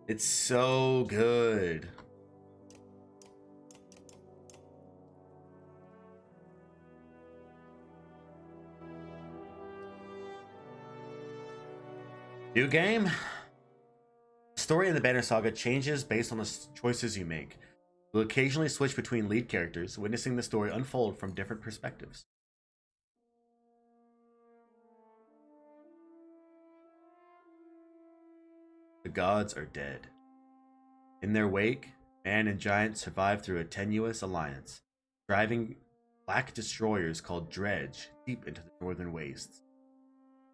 It's so good. New game? The story in the Banner Saga changes based on the choices you make. You'll occasionally switch between lead characters, witnessing the story unfold from different perspectives. The gods are dead. In their wake, man and giant survive through a tenuous alliance, driving black destroyers called Dredge deep into the northern wastes.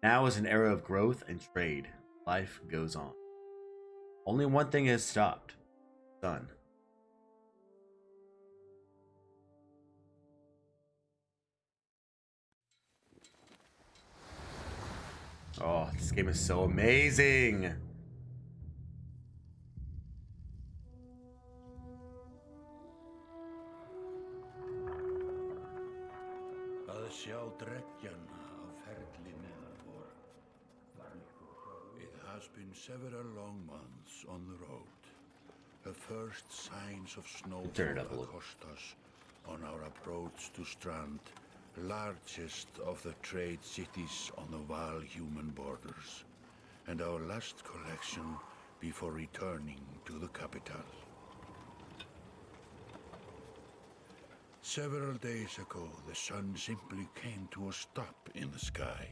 Now is an era of growth and trade. Life goes on. Only one thing has stopped. Sun. Oh, this game is so amazing. It has been several long months on the road. The first signs of snowfall accost us on our approach to Strand, largest of the trade cities on the Val-human borders, and our last collection before returning to the capital. Several days ago, the sun simply came to a stop in the sky.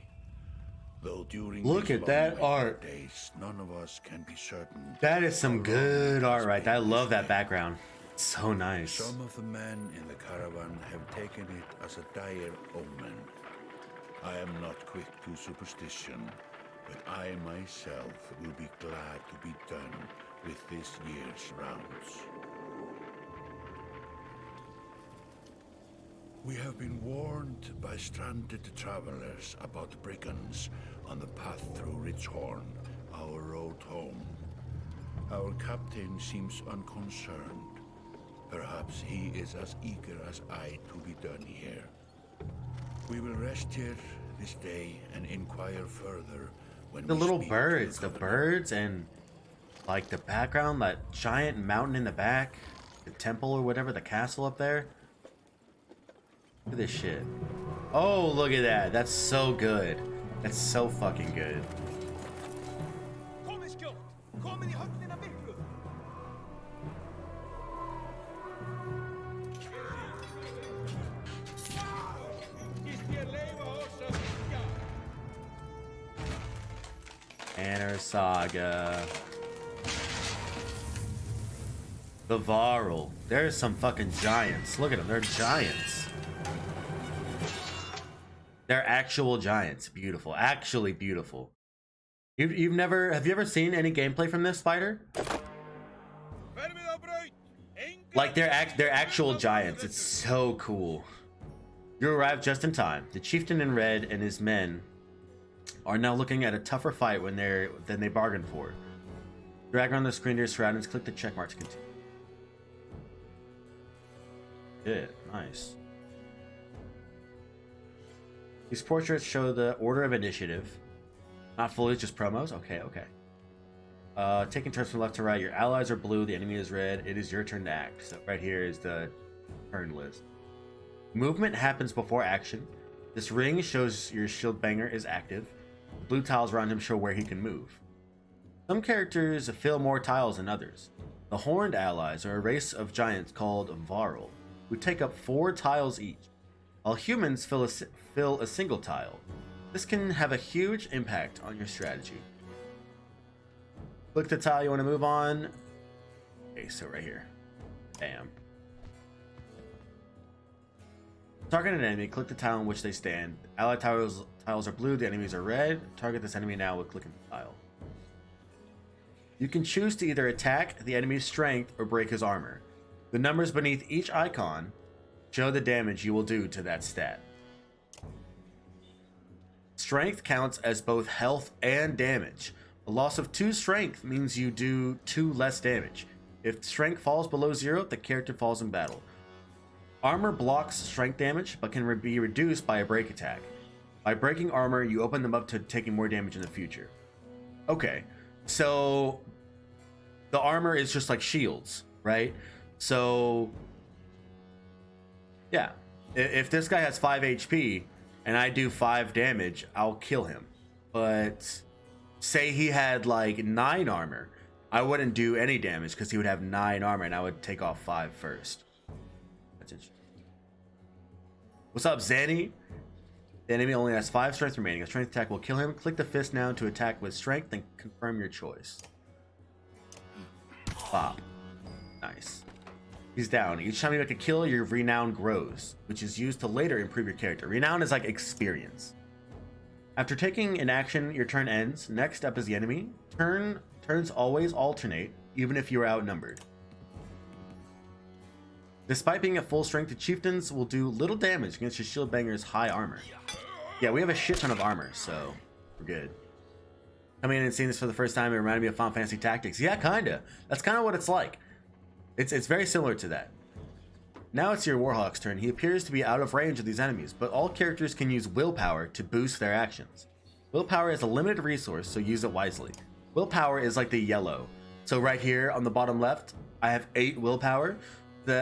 Though during look at that art. Days, none of us can be certain. That is some good art right there. I love that background. It's so nice. Some of the men in the caravan have taken it as a dire omen. I am not quick to superstition, but I myself will be glad to be done with this year's rounds. We have been warned by stranded travelers about brigands on the path through Ridgehorn, our road home. Our captain seems unconcerned. Perhaps he is as eager as I to be done here. We will rest here this day and inquire further when the little birds, the birds, and like the background, that giant mountain in the back, the temple or whatever, the castle up there. Look at this shit. Oh, look at that. That's so good. That's so fucking good. Banner Saga. The Varl. There's some fucking giants. Look at them. They're giants. They're actual giants. Beautiful. Actually beautiful. Have you ever seen any gameplay from this, Spider? Like they're actual giants. It's so cool. You arrived just in time. The chieftain in red and his men are now looking at a tougher fight than they bargained for. Drag on the screen to your surroundings. Click the checkmark to continue. Good. Nice. These portraits show the order of initiative. Not fully, just promos. Okay, okay. Taking turns from left to right. Your allies are blue, the enemy is red. It is your turn to act. So right here is the turn list. Movement happens before action. This ring shows your shield banger is active. The blue tiles around him show where he can move. Some characters fill more tiles than others. The horned allies are a race of giants called Varl, who take up 4 tiles each, while humans fill a single tile. This can have a huge impact on your strategy. Click the tile you want to move on. Okay, so right here. Bam. Target an enemy, click the tile in which they stand. Allied tiles are blue, the enemies are red. Target this enemy now with clicking the tile. You can choose to either attack the enemy's strength or break his armor. The numbers beneath each icon show the damage you will do to that stat. Strength counts as both health and damage. A loss of 2 strength means you do 2 less damage. If strength falls below 0, the character falls in battle. Armor blocks strength damage, but can be reduced by a break attack. By breaking armor, you open them up to taking more damage in the future. Okay, so the armor is just like shields, right? So yeah, if this guy has 5 HP and I do 5 damage, I'll kill him. But say he had like 9 armor, I wouldn't do any damage because he would have 9 armor and I would take off 5 first. That's interesting. What's up, Zanny? The enemy only has 5 strength remaining. A strength attack will kill him. Click the fist now to attack with strength and confirm your choice. Bop. Nice. He's down. Each time you make a kill, your renown grows, which is used to later improve your character. Renown is like experience. After taking an action, your turn ends. Next up is the enemy. Turns always alternate, even if you are outnumbered. Despite being at full strength, the chieftains will do little damage against your shield banger's high armor. Yeah, we have a shit ton of armor, so we're good. Coming in and seeing this for the first time, it reminded me of Final Fantasy Tactics. Yeah, kinda. That's kind of what it's like. It's very similar to that. Now it's your Warhawk's turn. He appears to be out of range of these enemies, but all characters can use willpower to boost their actions. Willpower is a limited resource, so use it wisely. Willpower is like the yellow. So right here on the bottom left, I have 8 willpower.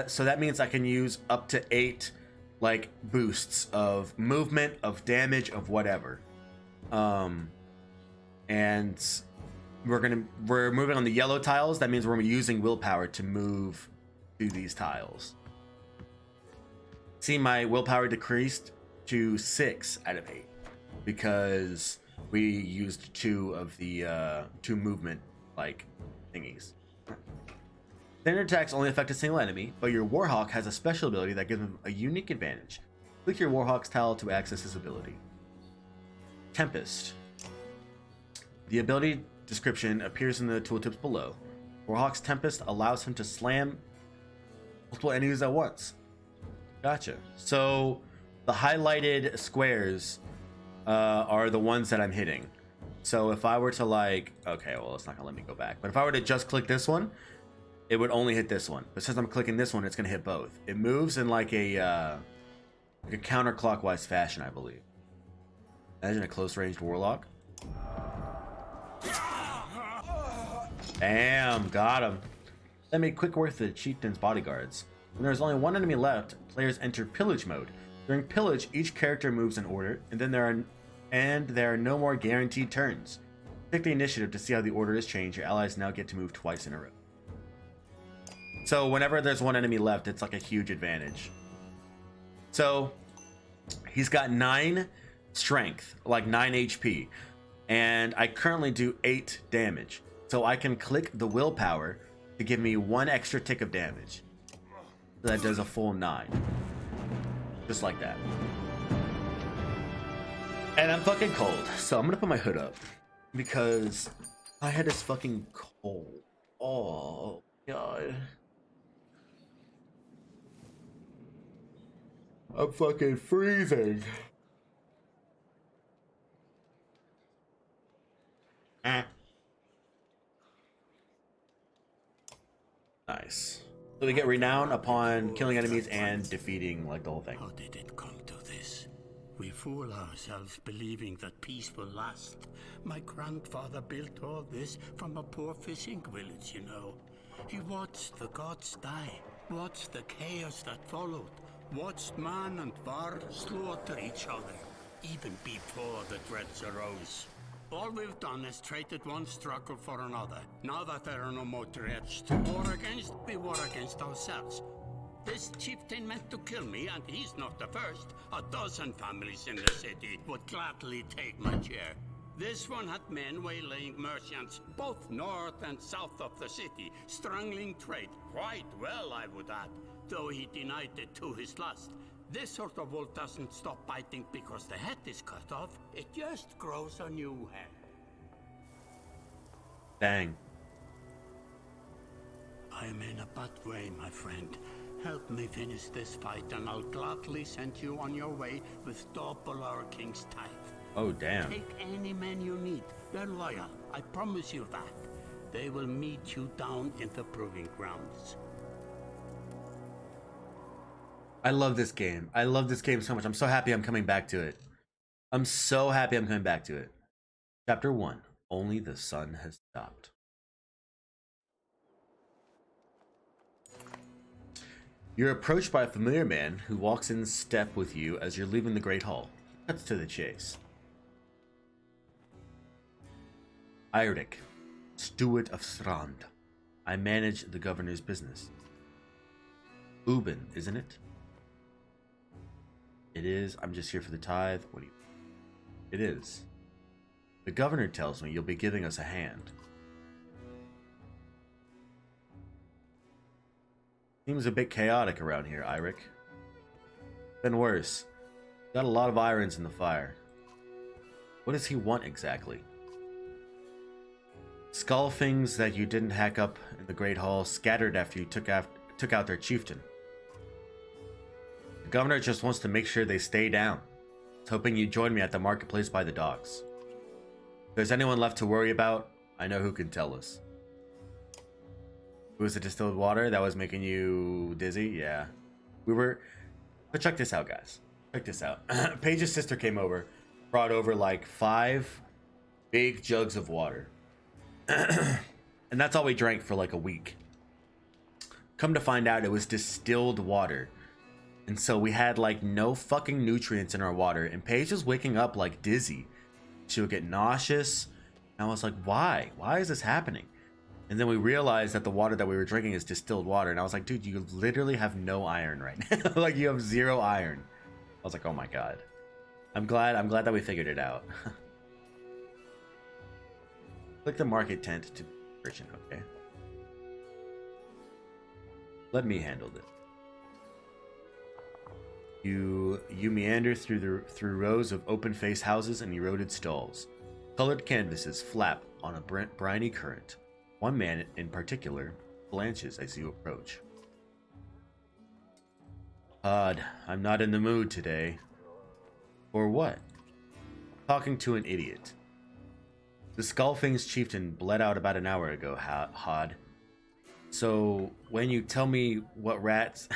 So that means I can use up to 8 like boosts of movement, of damage, of whatever. And we're moving on the yellow tiles. That means we're using willpower to move to these tiles. See, my willpower decreased to 6 out of 8 because we used 2 of the 2 movement like thingies. Standard attacks only affect a single enemy, but your Warhawk has a special ability that gives him a unique advantage. Click your Warhawk's tile to access his ability. Tempest. The ability description appears in the tooltips below. Warhawk's Tempest allows him to slam multiple enemies at once. Gotcha. So the highlighted squares are the ones that I'm hitting. So if I were to like, okay, well, it's not gonna let me go back. But if I were to just click this one, it would only hit this one. But since I'm clicking this one, it's gonna hit both. It moves in like a counterclockwise fashion, I believe. Imagine a close-ranged warlock. Damn, got him. That made quick work for the chieftain's bodyguards. When there's only one enemy left, players enter pillage mode. During pillage, each character moves in order, and then there are no more guaranteed turns. Pick the initiative to see how the order is changed. Your allies now get to move twice in a row. So whenever there's one enemy left, it's like a huge advantage. So he's got 9 strength, like 9 HP, and I currently do 8 damage. So I can click the willpower to give me 1 extra tick of damage. So that does a full 9. Just like that. And I'm fucking cold, so I'm gonna put my hood up because my head is fucking cold. Oh god. I'm fucking freezing. Nice. So we get renown upon killing enemies and defeating like the whole thing. How did it come to this? We fool ourselves believing that peace will last. My grandfather built all this from a poor fishing village, you know. He watched the gods die, watched the chaos that followed, watched man and var slaughter each other, even before the dreads arose. All we've done is traded one struggle for another. Now that there are no more dreads to war against, we war against ourselves. This chieftain meant to kill me, and he's not the first. A dozen families in the city would gladly take my chair. This one had men waylaying merchants, both north and south of the city, strangling trade quite well, I would add, though he denied it to his last. This sort of wolf doesn't stop biting because the head is cut off. It just grows a new head. Dang. I am in a bad way, my friend. Help me finish this fight, and I'll gladly send you on your way with double our king's tithe. Oh, damn. Take any men you need. They're loyal. I promise you that. They will meet you down in the proving grounds. I love this game. I love this game so much. I'm so happy I'm coming back to it. I'm so happy I'm coming back to it. Chapter 1. Only the sun has stopped. You're approached by a familiar man who walks in step with you as you're leaving the Great Hall. Cuts to the chase. Eirik, steward of Strand. I manage the governor's business. Ubin, isn't it? It is. I'm just here for the tithe. What do you... It is. The governor tells me you'll be giving us a hand. Seems a bit chaotic around here, Eirik. Been worse. Got a lot of irons in the fire. What does he want exactly? Skull things that you didn't hack up in the Great Hall scattered after you took out their chieftain. The governor just wants to make sure they stay down. He's hoping you join me at the marketplace by the docks. If there's anyone left to worry about, I know who can tell us. It was the distilled water that was making you dizzy? Yeah. But check this out, guys. Check this out. Paige's sister came over, brought over like 5 big jugs of water. And that's all we drank for like a week. Come to find out, it was distilled water. And so we had like no fucking nutrients in our water. And Paige was waking up like dizzy. She would get nauseous. And I was like, why? Why is this happening? And then we realized that the water that we were drinking is distilled water. And I was like, dude, you literally have no iron right now. Like you have 0 iron. I was like, oh my God. I'm glad that we figured it out. Click the market tent to merchant, okay? Let me handle this. You meander through rows of open-faced houses and eroded stalls. Colored canvases flap on a briny current. One man in particular blanches as you approach. Odd, I'm not in the mood today. Or what? Talking to an idiot. The Skullfing's chieftain bled out about an hour ago, Hod. So when you tell me what rat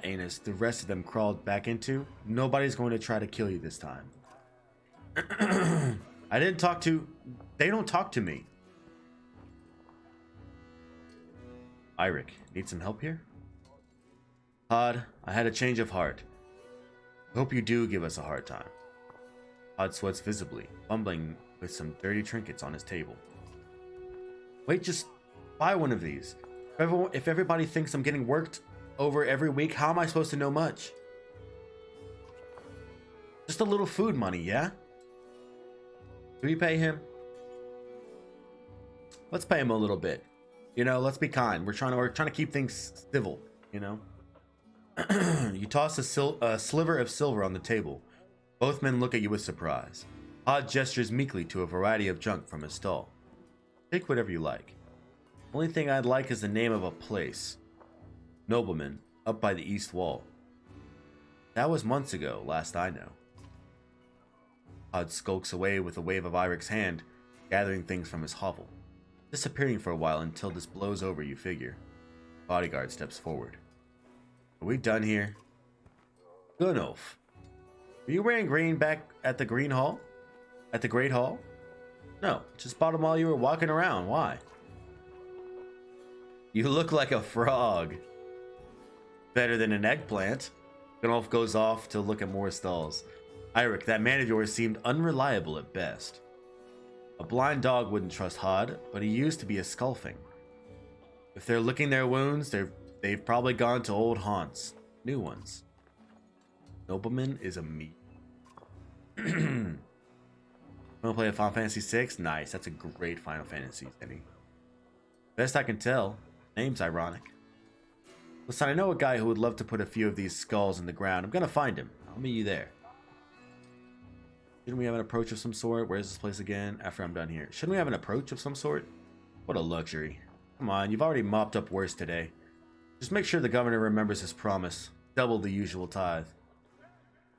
anus the rest of them crawled back into, nobody's going to try to kill you this time. They don't talk to me. Eirik, need some help here? Hod, I had a change of heart. Hope you do give us a hard time. Hod sweats visibly, fumbling with some dirty trinkets on his table. Wait, just buy one of these. If everybody thinks I'm getting worked over every week, how am I supposed to know much? Just a little food money, yeah? Do we pay him? Let's pay him a little bit. You know, let's be kind. We're trying to keep things civil, you know? You toss a sliver of silver on the table. Both men look at you with surprise. Hod gestures meekly to a variety of junk from his stall. Take whatever you like. Only thing I'd like is the name of a place. Nobleman, up by the east wall. That was months ago, last I know. Hod skulks away with a wave of Eirik's hand, gathering things from his hovel. Disappearing for a while until this blows over, you figure. Bodyguard steps forward. Are we done here? Gunolf. Were you wearing green back at the Green Hall? At the Great Hall? No, just bought them while you were walking around. Why? You look like a frog. Better than an eggplant. Gunolf goes off to look at more stalls. Eirik, that man of yours seemed unreliable at best. A blind dog wouldn't trust Hod, but he used to be a Skullfing. If they're licking their wounds, they've probably gone to old haunts. New ones. Nobleman is a meat. Wanna play a Final Fantasy VI? Nice, that's a great Final Fantasy, Eddie. Best I can tell, name's ironic. Listen, I know a guy who would love to put a few of these skulls in the ground. I'm gonna find him. I'll meet you there. Shouldn't we have an approach of some sort? Where's this place again? After I'm done here. Shouldn't we have an approach of some sort? What a luxury. Come on, you've already mopped up worse today. Just make sure the governor remembers his promise. Double the usual tithe.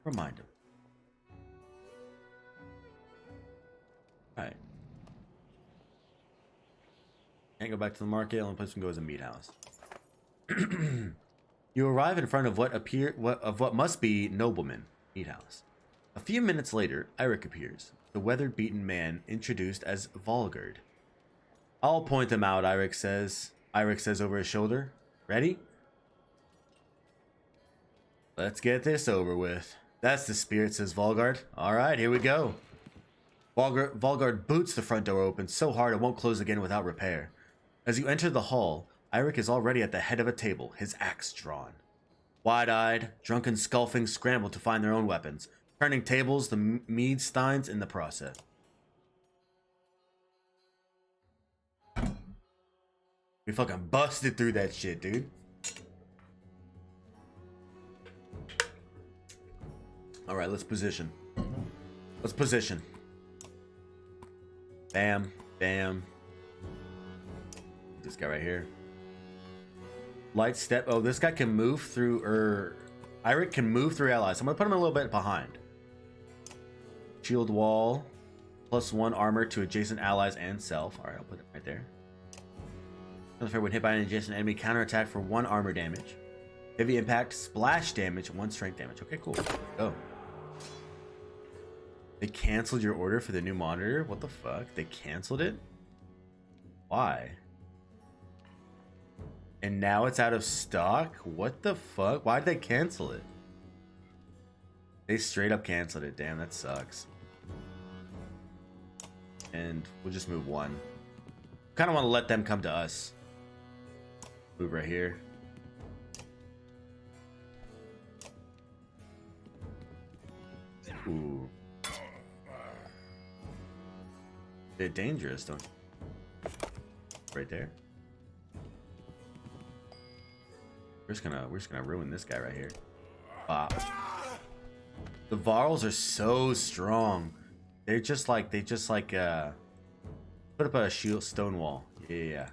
Remind him. Alright. Can't go back to the market. Only place we can go is a meat house. You arrive in front of what must be Nobleman Meat House. A few minutes later, Eirik appears, the weather-beaten man introduced as Volgard. I'll point them out, Eirik says over his shoulder. Ready? Let's get this over with. That's the spirit, says Volgard. Alright, here we go. Volgard boots the front door open so hard it won't close again without repair. As you enter the hall, Eirik is already at the head of a table, his axe drawn. Wide-eyed, drunken Skulfings scramble to find their own weapons, turning tables, the Meadsteins in the process. We fucking busted through that shit, dude. Alright, let's position. Let's position. Bam, bam. This guy right here. Light step. Oh, this guy can move through, Eirik can move through allies. I'm gonna put him a little bit behind. Shield wall. +1 armor to adjacent allies and self. Alright, I'll put it right there. When hit by an adjacent enemy, counterattack for 1 armor damage. Heavy impact, splash damage, 1 strength damage. Okay, cool. Go. They canceled your order for the new monitor? What the fuck? They canceled it? Why? And now it's out of stock? What the fuck? Why'd they cancel it? They straight up canceled it. Damn, that sucks. And we'll just move 1. Kind of want to let them come to us. Move right here. Ooh. Bit dangerous, don't you? Right there. We're just gonna ruin this guy right here. Bop. The Varls are so strong. They just like put up a shield stone wall. Yeah.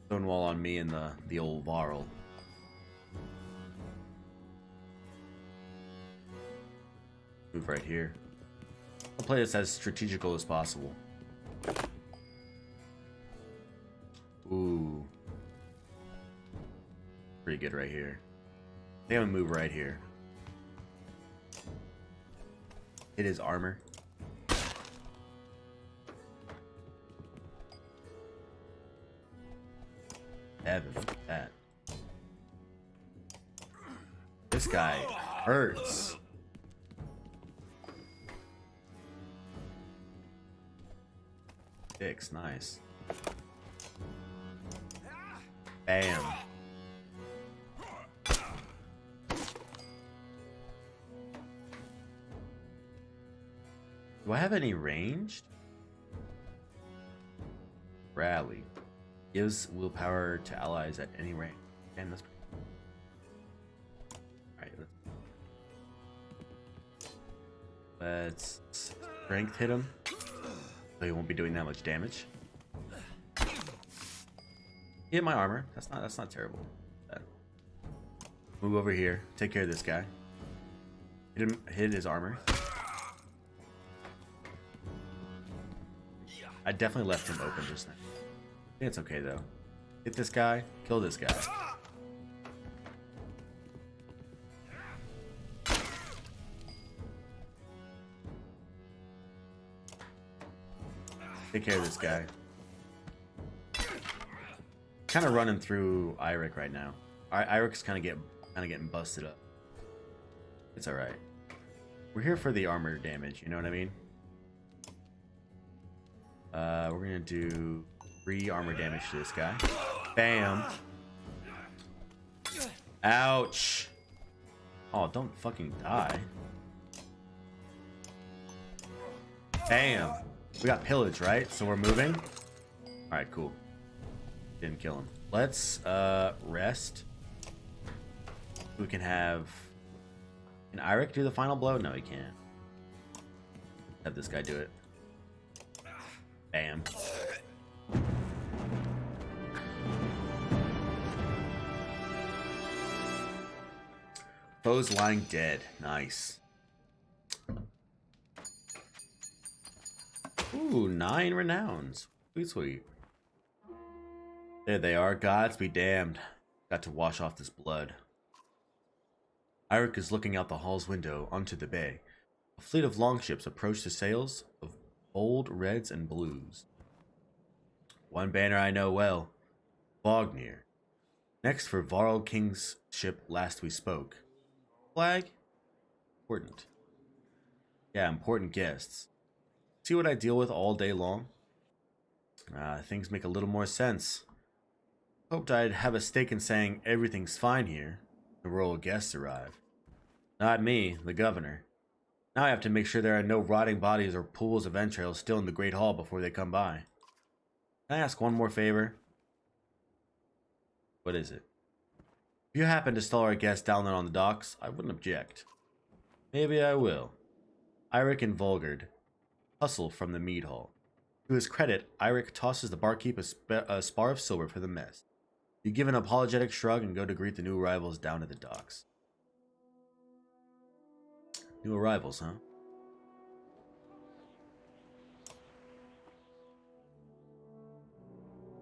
Stone wall on me and the old Varl. Move right here. I'll play this as strategical as possible. Ooh. Pretty good right here. They have a move right here. Hit his armor. Heaven, look at that. This guy hurts. Six, nice. Bam. Do I have any ranged? Rally. Gives willpower to allies at any range. Damn, that's pretty cool. Alright, let's strength hit him. So he won't be doing that much damage. Hit my armor. That's not terrible. Move over here. Take care of this guy. Hit his armor. I definitely left him open just now. I think it's okay though. Hit this guy. Kill this guy. Take care of this guy. Kind of running through Eirik right now. Eirik's kind of getting busted up. It's all right. We're here for the armor damage. You know what I mean? We're gonna do 3 armor damage to this guy. Bam. Ouch. Oh, don't fucking die. Bam. We got pillage, right? So we're moving. All right, cool. Didn't kill him. Let's rest. We can have. Can Eirik do the final blow? No, he can't. Have this guy do it. Bam. Foes lying dead. Nice. Ooh, 9 renowns. Sweet, sweet. There they are. Gods be damned. Got to wash off this blood. Eirik is looking out the hall's window onto the bay. A fleet of longships approach the sails of bold reds and blues. One banner I know well. Vognir. Next for Varl King's ship last we spoke. Flag? Important. Yeah, important guests. See what I deal with all day long? Things make a little more sense. Hoped I'd have a stake in saying everything's fine here. The royal guests arrive. Not me, the governor. Now I have to make sure there are no rotting bodies or pools of entrails still in the Great Hall before they come by. Can I ask one more favor? What is it? If you happen to stall our guests down there on the docks, I wouldn't object. Maybe I will. Eirik and Volgard hustle from the mead hall. To his credit, Eirik tosses the barkeep a spar of silver for the mess. You give an apologetic shrug and go to greet the new arrivals down at the docks. New arrivals, huh?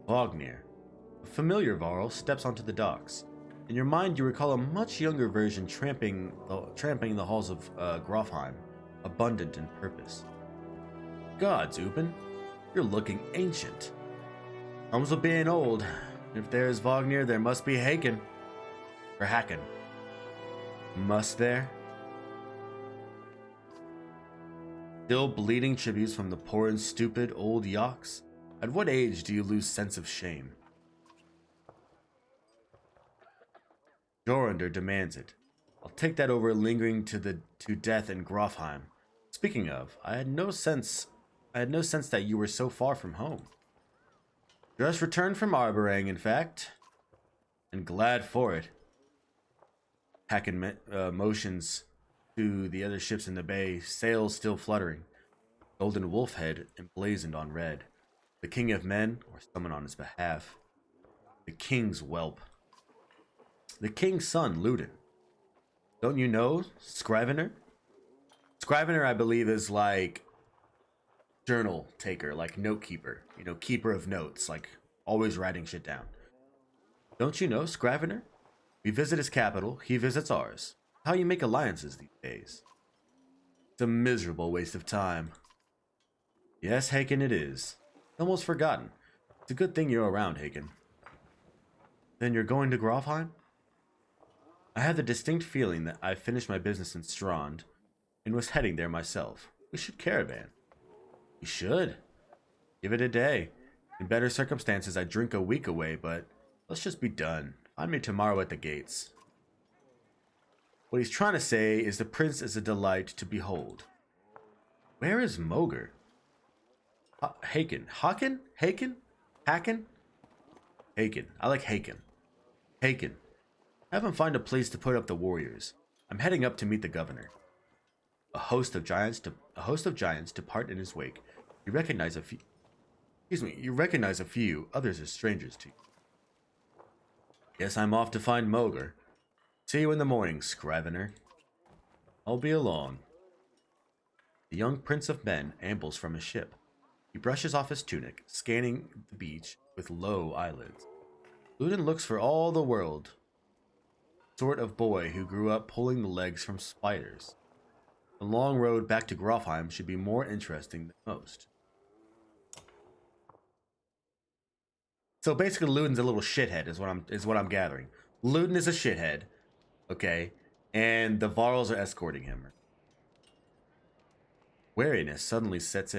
Vognir. A familiar Varl steps onto the docks. In your mind, you recall a much younger version tramping the halls of Grofheim, abundant in purpose. Gods, Upin, you're looking ancient. Comes with being old. If there's Vognir, there must be Haken. Or Haken. Must there? Still bleeding tributes from the poor and stupid old yaks? At what age do you lose sense of shame? Jorander demands it. I'll take that over lingering to death in Grofheim. Speaking of, I had no sense that you were so far from home. Just returned from Arborang, in fact. And glad for it. Hacken motions to the other ships in the bay, sails still fluttering. Golden wolf head emblazoned on red. The king of men, or someone on his behalf. The king's whelp. The king's son, Ludin. Don't you know Scrivener? Scrivener, I believe, is like journal taker, like note keeper. You know, keeper of notes, like always writing shit down. Don't you know Scrivener? We visit his capital, he visits ours. How you make alliances these days. It's a miserable waste of time. Yes, Haken, it is. Almost forgotten. It's a good thing you're around, Haken. Then you're going to Grofheim? I had the distinct feeling that I finished my business in Strand and was heading there myself. We should caravan. We should. Give it a day. In better circumstances, I'd drink a week away, but let's just be done. Find me tomorrow at the gates. What he's trying to say is the prince is a delight to behold. Where is Moger? Haken. Haken? Haken? Haken? Haken. I like Haken. Haken. Have him find a place to put up the warriors. I'm heading up to meet the governor. A host of giants depart in his wake. You recognize a few, others as strangers to you. Guess I'm off to find Moger. See you in the morning, Scrivener. I'll be along. The young prince of men ambles from his ship. He brushes off his tunic, scanning the beach with low eyelids. Ludin looks for all the world. Sort of boy who grew up pulling the legs from spiders. The long road back to Grofheim should be more interesting than most. So basically, Ludin's a little shithead, is what I'm gathering. Ludin is a shithead, okay, and the Varls are escorting him. Wariness suddenly settles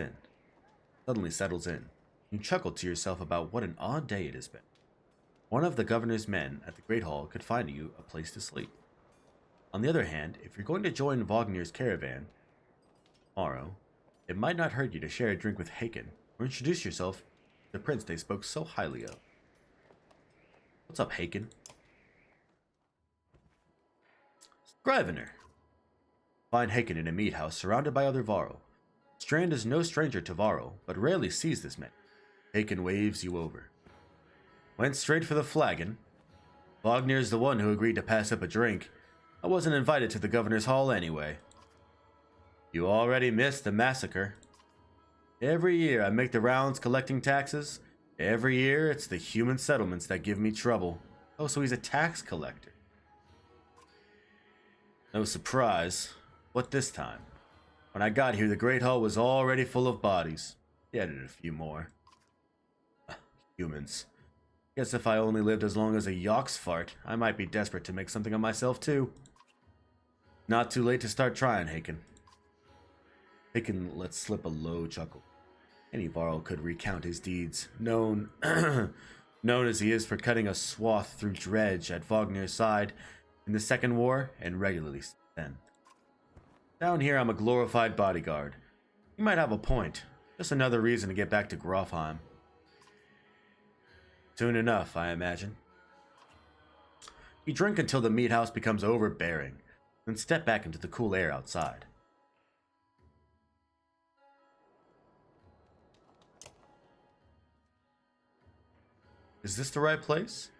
in. You chuckle to yourself about what an odd day it has been. One of the governor's men at the Great Hall could find you a place to sleep. On the other hand, if you're going to join Vognir's caravan tomorrow, it might not hurt you to share a drink with Haken or introduce yourself to the prince they spoke so highly of. What's up, Haken? Scrivener. Find Haken in a mead house surrounded by other Varl. Strand is no stranger to Varl, but rarely sees this man. Haken waves you over. Went straight for the flagon. Vognir's the one who agreed to pass up a drink. I wasn't invited to the governor's hall anyway. You already missed the massacre. Every year I make the rounds collecting taxes. Every year it's the human settlements that give me trouble. Oh, so he's a tax collector. No surprise. What this time? When I got here, the Great Hall was already full of bodies. He added a few more. Humans. Guess if I only lived as long as a Yox fart, I might be desperate to make something of myself too. Not too late to start trying, Haken. Haken let slip a low chuckle. Any Varl could recount his deeds, known as he is for cutting a swath through Dredge at Wagner's side in the Second War, and regularly since then. Down here, I'm a glorified bodyguard. You might have a point. Just another reason to get back to Grofheim. Soon enough, I imagine. You drink until the meat house becomes overbearing, then step back into the cool air outside. Is this the right place?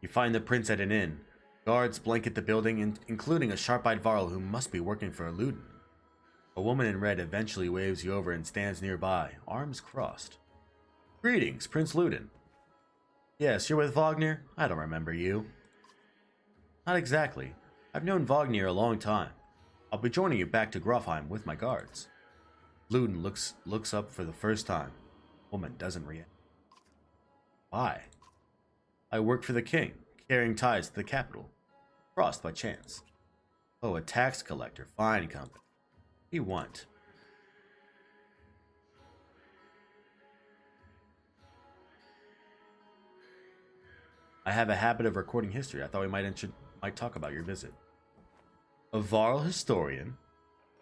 You find the prince at an inn. Guards blanket the building, including a sharp-eyed Varl who must be working for Luden. A woman in red eventually waves you over and stands nearby, arms crossed. Greetings, Prince Luden. Yes, you're with Wagner? I don't remember you. Not exactly. I've known Wagner a long time. I'll be joining you back to Grofheim with my guards. Luden looks up for the first time. Woman doesn't react. Why? I work for the king, carrying ties to the capital. Crossed by chance. Oh, a tax collector. Fine company. What do you want? I have a habit of recording history. I thought we might talk about your visit. A Varl historian?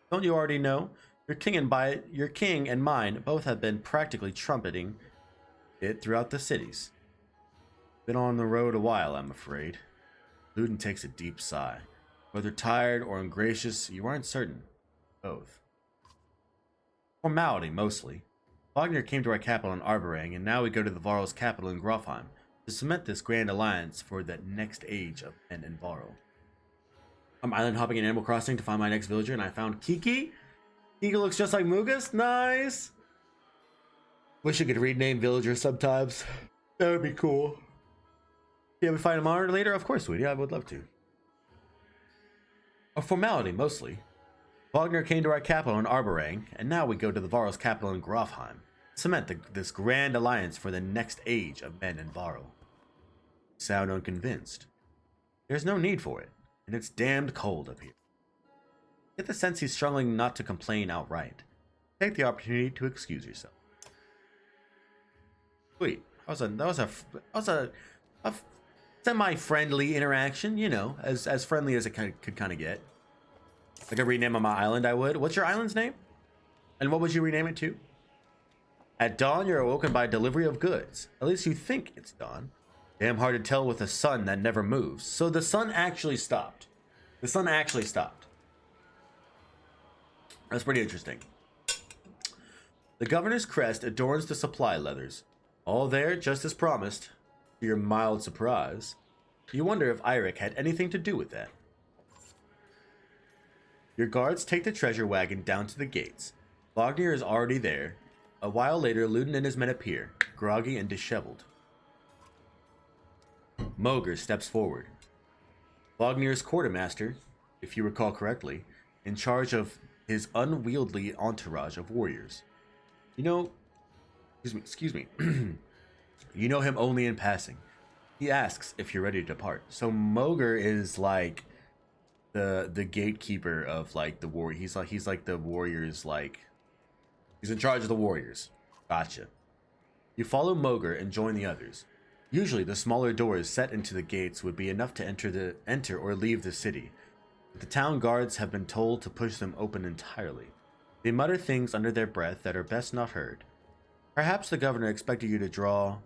Don't you already know? Your king and mine both have been practically trumpeting it throughout the cities. Been on the road a while, I'm afraid. Luden takes a deep sigh. Whether tired or ungracious, you aren't certain. Both. Formality, mostly. Wagner came to our capital in Arberang, and now we go to the Varl's capital in Grofheim to cement this grand alliance for that next age of men and Varl. I'm island hopping in Animal Crossing to find my next villager, and I found Kiki. Kiki looks just like Mugus. Nice. Wish I could rename villagers sometimes. That would be cool. Yeah, we find a monitor later? Of course, sweetie. I would love to. A formality, mostly. Wagner came to our capital in Arberang, and now we go to the Varl's capital in Grofheim. Cement this grand alliance for the next age of men and Varl. Sound unconvinced. There's no need for it, and it's damned cold up here. Get the sense he's struggling not to complain outright. Take the opportunity to excuse yourself. Sweet. That was a semi-friendly interaction, you know, as friendly as it could kind of get. If I could rename my island, I would. What's your island's name? And what would you rename it to? At dawn, you're awoken by delivery of goods. At least you think it's dawn. Damn hard to tell with a sun that never moves. So the sun actually stopped. The sun actually stopped. That's pretty interesting. The governor's crest adorns the supply leathers. All there, just as promised. To your mild surprise, you wonder if Eirik had anything to do with that. Your guards take the treasure wagon down to the gates. Wagner is already there. A while later, Luden and his men appear, groggy and disheveled. Moger steps forward. Wagner's quartermaster, if you recall correctly, in charge of his unwieldy entourage of warriors. You know, excuse me. You know him only in passing. He asks if you're ready to depart. So Moger is like the gatekeeper of like the war. He's like the warriors, like he's in charge of the warriors. Gotcha. You follow Moger and join the others. Usually the smaller doors set into the gates would be enough to enter or leave the city. But the town guards have been told to push them open entirely. They mutter things under their breath that are best not heard. Perhaps the governor expected you to draw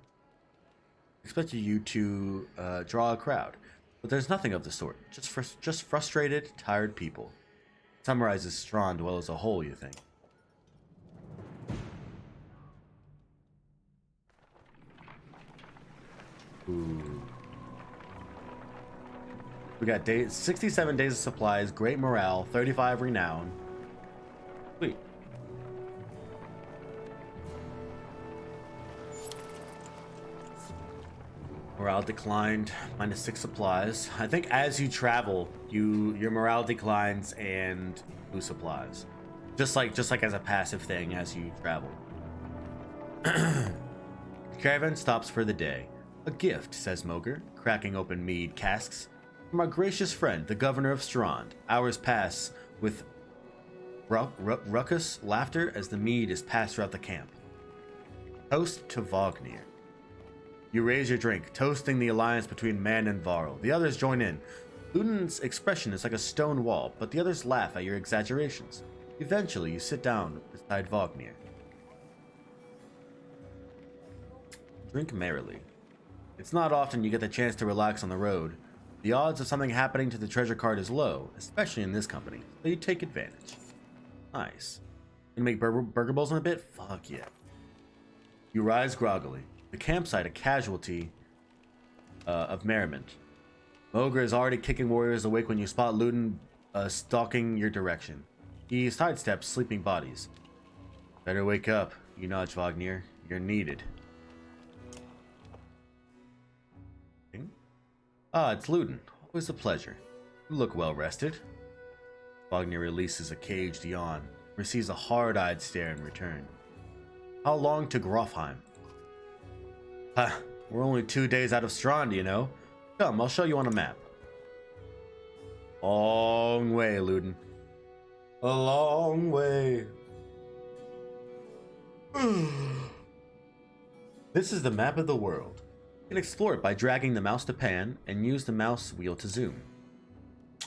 a crowd, but there's nothing of the sort. Just frustrated, tired people. Summarizes Strahd well as a whole, you think? Ooh. We got 67 days of supplies, great morale, 35 renown. Sweet. Morale declined, -6 supplies. I think as you travel, your morale declines and you lose supplies. Just like as a passive thing as you travel. The caravan stops for the day. A gift, says Moger, cracking open mead casks. From our gracious friend, the governor of Strand. Hours pass with ruckus laughter as the mead is passed throughout the camp. Toast to Wagner. You raise your drink, toasting the alliance between man and Varl. The others join in. Luden's expression is like a stone wall, but the others laugh at your exaggerations. Eventually, you sit down beside Wagner. Drink merrily. It's not often you get the chance to relax on the road. The odds of something happening to the treasure cart is low, especially in this company, so you take advantage. Nice. Gonna make burger bowls in a bit? Fuck yeah. You rise groggily. The campsite a casualty of merriment. Moger is already kicking warriors awake when you spot Luden stalking your direction. He sidesteps sleeping bodies. Better wake up, you nudge Wagner. You're needed. Ah, it's Luden. Always a pleasure. You look well rested. Wagner releases a caged yawn, receives a hard-eyed stare in return. How long to Grofheim? We're only 2 days out of Strand, you know. Come, I'll show you on a map. Long way, Luden. A long way. This is the map of the world. You can explore it by dragging the mouse to pan and use the mouse wheel to zoom.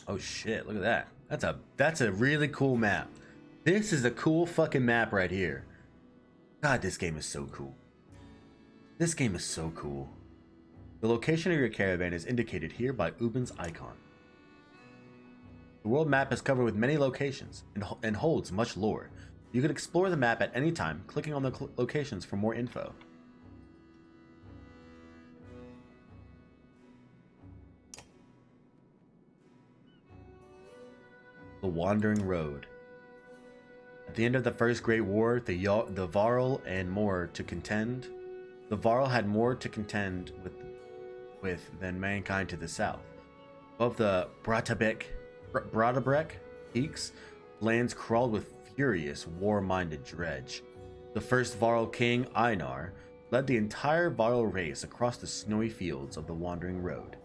Oh shit, look at that. That's a really cool map. This is a cool fucking map right here. God, this game is so cool. This game is so cool. The location of your caravan is indicated here by Ubin's icon. The world map is covered with many locations and holds much lore. You can explore the map at any time, clicking on the locations for more info. The Wandering Road. At the end of the First Great War, the Varl and more to contend. The Varl had more to contend with than mankind to the south. Above the Bratabrek peaks, lands crawled with furious, war-minded dredge. The first Varl king, Einar, led the entire Varl race across the snowy fields of the Wandering Road,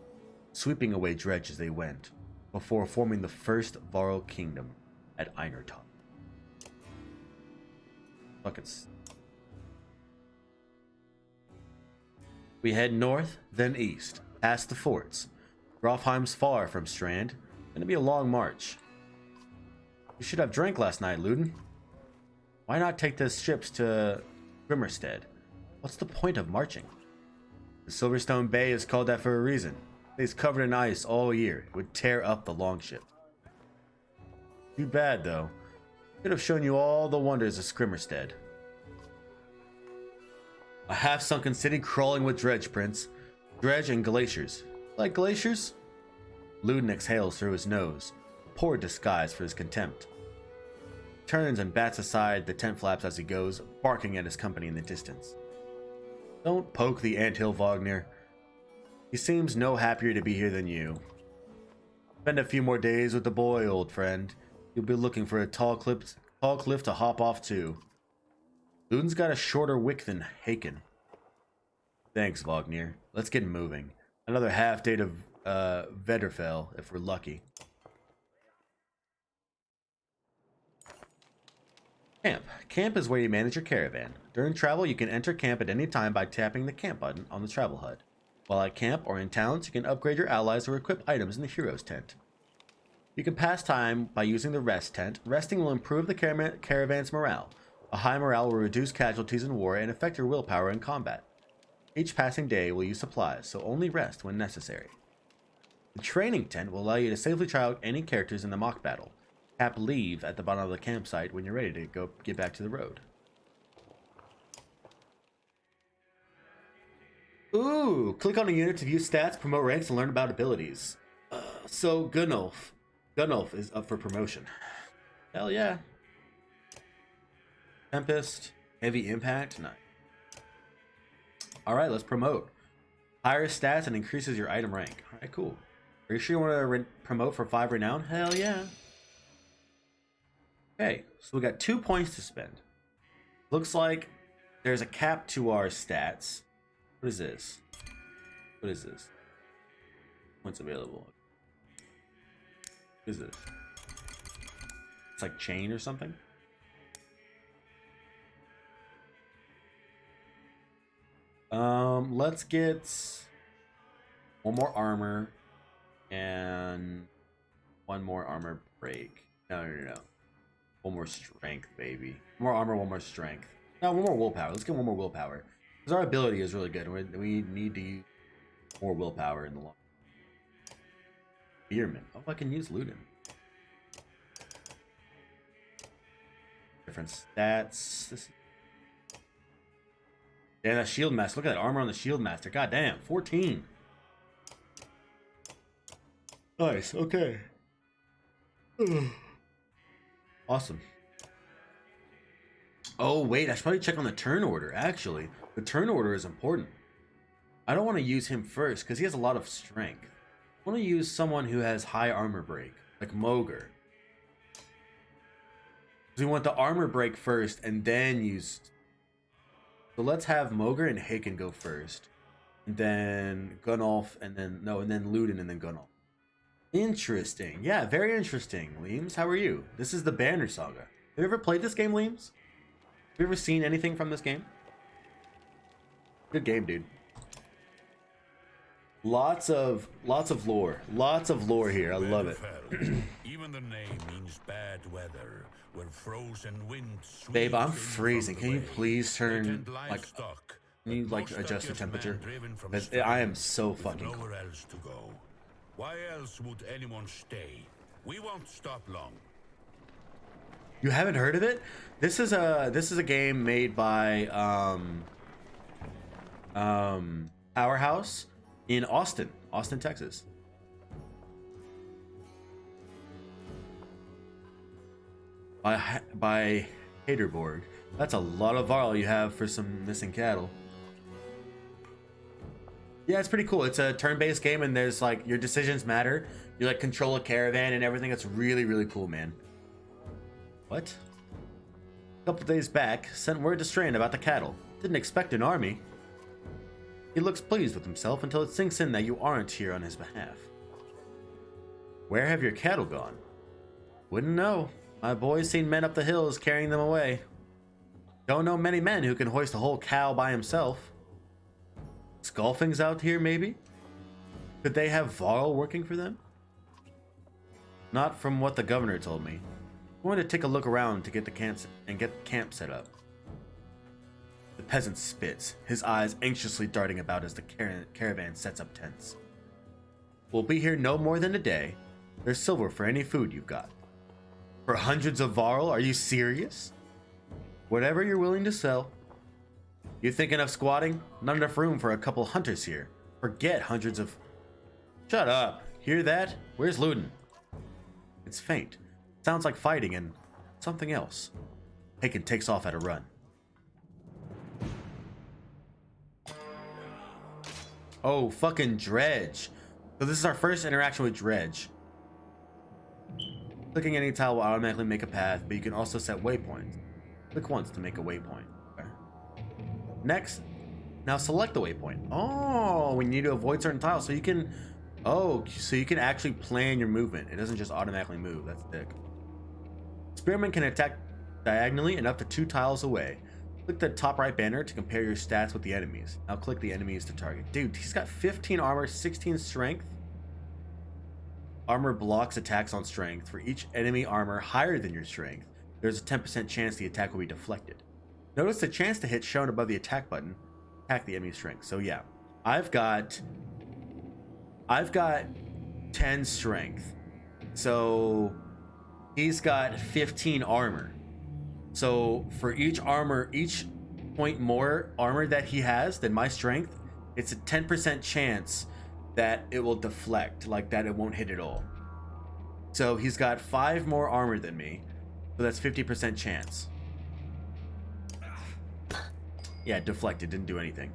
sweeping away dredge as they went, before forming the first Varl kingdom at Einartopp. We head north, then east, past the forts. Grofheim's far from Strand. Gonna be a long march. You should have drank last night, Luden. Why not take the ships to Grimmerstead? What's the point of marching? The Silverstone Bay is called that for a reason. It's covered in ice all year. It would tear up the longships. Too bad, though. Could have shown you all the wonders of Skrimmerstead. A half-sunken city crawling with dredge, Prince. Dredge and glaciers. Like glaciers? Luden exhales through his nose, a poor disguise for his contempt. Turns and bats aside the tent flaps as he goes, barking at his company in the distance. Don't poke the anthill, Wagner. He seems no happier to be here than you. Spend a few more days with the boy, old friend. You'll be looking for a tall cliff to hop off to. Luden's got a shorter wick than Haken. Thanks, Wagner. Let's get moving. Another half day to Vederfell, if we're lucky. Camp. Camp is where you manage your caravan. During travel, you can enter camp at any time by tapping the camp button on the travel HUD. While at camp or in towns, you can upgrade your allies or equip items in the hero's tent. You can pass time by using the rest tent. Resting will improve the caravan's morale. A high morale will reduce casualties in war and affect your willpower in combat. Each passing day will use supplies, so only rest when necessary. The training tent will allow you to safely try out any characters in the mock battle. Tap leave at the bottom of the campsite when you're ready to get back to the road. Ooh, click on a unit to view stats, promote ranks, and learn about abilities. So Gunnulf is up for promotion. Hell yeah. Tempest, heavy impact, nice. Alright, let's promote. Higher stats and increases your item rank. Alright, cool. Are you sure you want to promote for 5 renown? Hell yeah. Okay, so we got 2 points to spend. Looks like there's a cap to our stats. What is this? What is this? Points available. What is this? It's like chain or something? Let's get one more armor and one more armor break. No. One more strength, baby. More armor, one more strength. No, one more willpower. Let's get one more willpower. Because our ability is really good. We need to use more willpower in the long. Beerman. Oh, I can use Ludin. Different stats. Damn, that shield master. Look at that armor on the shield master. God damn, 14. Nice. Okay. Awesome. Oh wait, I should probably check on the turn order. Actually, the turn order is important. I don't want to use him first because he has a lot of strength. I want to use someone who has high armor break, like Moger. We want the armor break first and then use. So let's have Moger and Haken go first, and then Gunnulf, and then Ludin, and then Gunnulf. Interesting. Yeah, very interesting. Leams, how are you? This is the Banner Saga. Have you ever played this game, Leams? Have you ever seen anything from this game? Good game, dude. Lots of lore. Lots of lore here. I love it. Even the name means bad weather, where frozen winds. Babe, I'm freezing. Can you please turn can you adjust the temperature? Because I am so fucking cold. Nowhere else to go. Why else would anyone stay? We won't stop long. You haven't heard of it? This is a game made by Powerhouse in Austin, Texas. By Haterborg. That's a lot of Varl you have for some missing cattle. Yeah, it's pretty cool. It's a turn-based game, and there's like your decisions matter. You like control a caravan and everything. It's really, really cool, man. What? A couple days back, sent word to Strand about the cattle. Didn't expect an army. He looks pleased with himself until it sinks in that you aren't here on his behalf. Where have your cattle gone? Wouldn't know. My boy's seen men up the hills carrying them away. Don't know many men who can hoist a whole cow by himself. Skulfing's out here, maybe? Could they have Varl working for them? Not from what the governor told me. I wanted to take a look around to get the camp set up. The peasant spits, his eyes anxiously darting about as the caravan sets up tents. We'll be here no more than a day. There's silver for any food you've got. For hundreds of Varl? Are you serious? Whatever you're willing to sell. You thinking of squatting? Not enough room for a couple hunters here. Forget hundreds of... Shut up. Hear that? Where's Ludin? It's faint. Sounds like fighting and something else. Haken takes off at a run. Oh, fucking Dredge. So this is our first interaction with Dredge. Clicking any tile will automatically make a path, but you can also set waypoints. Click once to make a waypoint. Okay. Next, now select the waypoint. Oh, we need to avoid certain tiles, so you can... Oh, so you can actually plan your movement. It doesn't just automatically move. That's sick. Spearmen can attack diagonally and up to 2 tiles away. Click the top right banner to compare your stats with the enemies. Now click the enemies to target. Dude, he's got 15 armor, 16 strength. Armor blocks attacks on strength. For each enemy armor higher than your strength, there's a 10% chance the attack will be deflected. Notice the chance to hit shown above the attack button. Attack the enemy strength. So yeah, I've got 10 strength. So he's got 15 armor. So for each point more armor that he has than my strength, it's a 10% chance that it will deflect, like that it won't hit at all. So he's got 5 more armor than me, so that's 50% chance. Yeah, deflected, didn't do anything.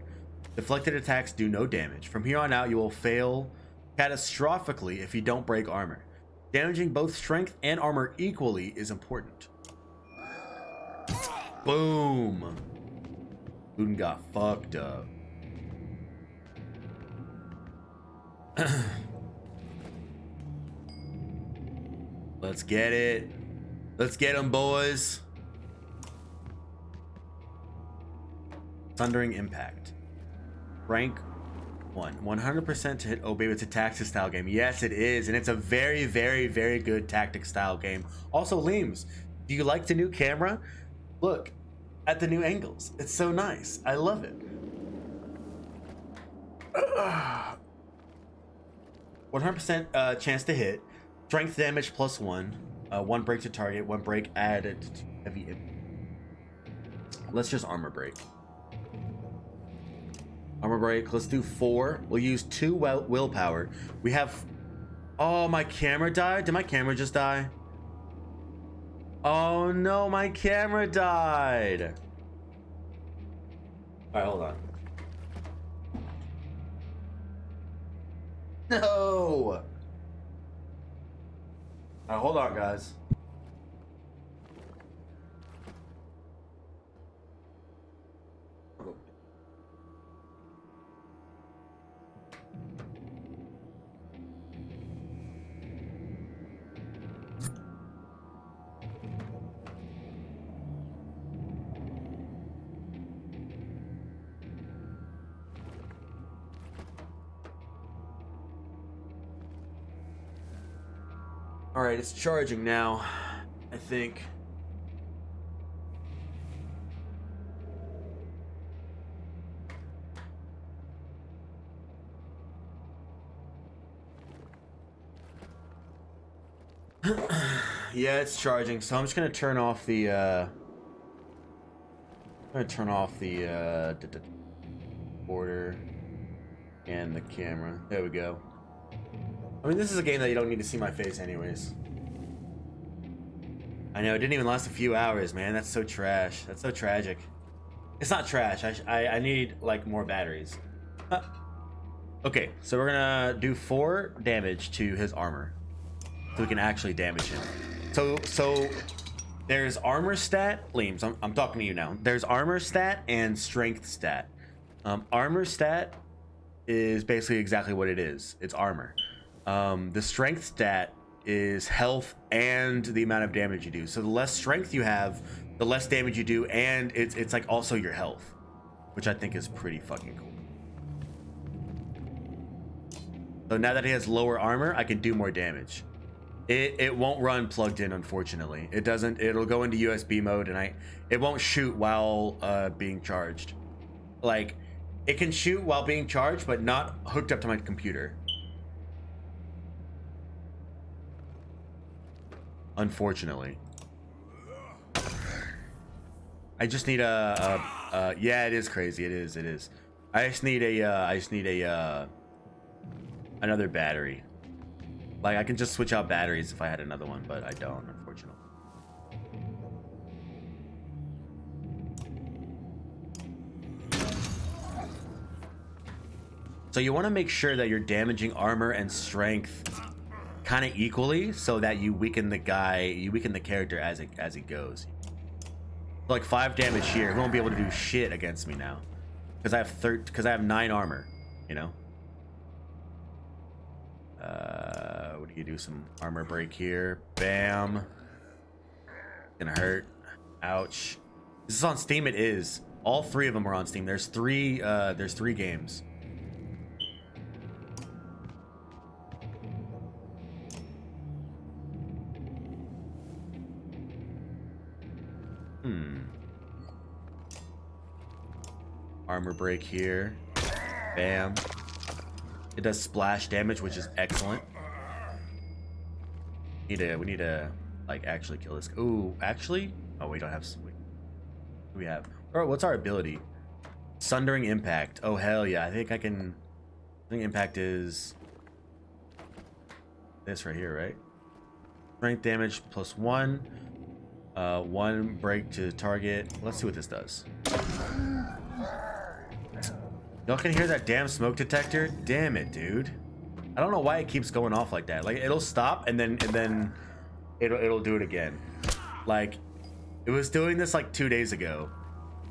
Deflected attacks do no damage. From here on out, you will fail catastrophically if you don't break armor. Damaging both strength and armor equally is important. Boom! Ludin got fucked up. Let's get it. Let's get them, boys. Thundering Impact. Rank 1. 100% to hit. Oh, baby, it's a tactics style game. Yes, it is. And it's a very, very, very good tactics style game. Also, Leems, do you like the new camera? Look at the new angles. It's so nice. I love it. 100% chance to hit. Strength damage +1. 1 break to target. 1 break added to heavy. Let's just armor break. Armor break. Let's do 4. We'll use 2 willpower. We have. Oh, my camera died. Did my camera just die? Oh no, my camera died. All right, hold on. No. All right, hold on, guys. All right, it's charging now, I think. Yeah, it's charging. So I'm just gonna turn off the border and the camera. There we go. I mean, this is a game that you don't need to see my face anyways. I know, it didn't even last a few hours, man. That's so trash. That's so tragic. It's not trash. I need, like, more batteries. Okay, so we're gonna do 4 damage to his armor. So we can actually damage him. So there's armor stat. Leems, I'm talking to you now. There's armor stat and strength stat. Armor stat is basically exactly what it is. It's armor. The strength stat is health and the amount of damage you do. So the less strength you have, the less damage you do, and it's like also your health, which I think is pretty fucking cool. So now that he has lower armor, I can do more damage. It won't run plugged in, unfortunately. It doesn't. It'll go into USB mode, and it won't shoot while being charged. Like, it can shoot while being charged, but not hooked up to my computer. Unfortunately. I just need yeah, it is crazy. It is. I just need another battery. Like, I can just switch out batteries if I had another one, but I don't, unfortunately. So you want to make sure that you're damaging armor and strength kind of equally, so that you weaken the character as it goes. Like 5 damage here, he won't be able to do shit against me now, because I have 9 armor, you know. What do you do? Some armor break here. Bam. Gonna hurt. Ouch. This is on Steam. It is. All 3 of them are on Steam. There's 3 games. Armor break here. Bam. It does splash damage, which is excellent. We need to like actually kill this. Ooh, actually? Oh, we don't have. What do we have? Or what's our ability? Sundering Impact. Oh hell yeah! I think I can. I think Impact is this right here, right? Strength damage +1. 1 break to target. Let's see what this does. Y'all can hear that damn smoke detector? Damn it, dude. I don't know why it keeps going off like that. Like, it'll stop and then it'll do it again. Like, it was doing this like 2 days ago,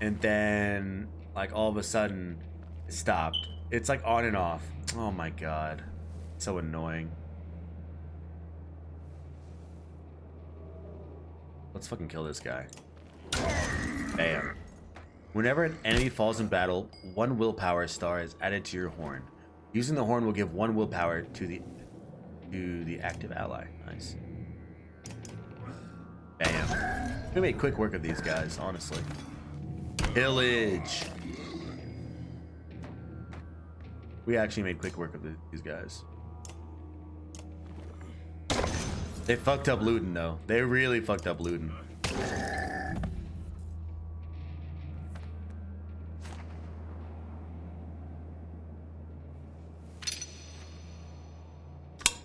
and then like all of a sudden it stopped. It's like on and off. Oh my god. So annoying. Let's fucking kill this guy. Bam. Whenever an enemy falls in battle, 1 willpower star is added to your horn. Using the horn will give 1 willpower to the active ally. Nice. Bam. We made quick work of these guys, honestly. Pillage. We actually made quick work of these guys. They fucked up looting though. They really fucked up looting.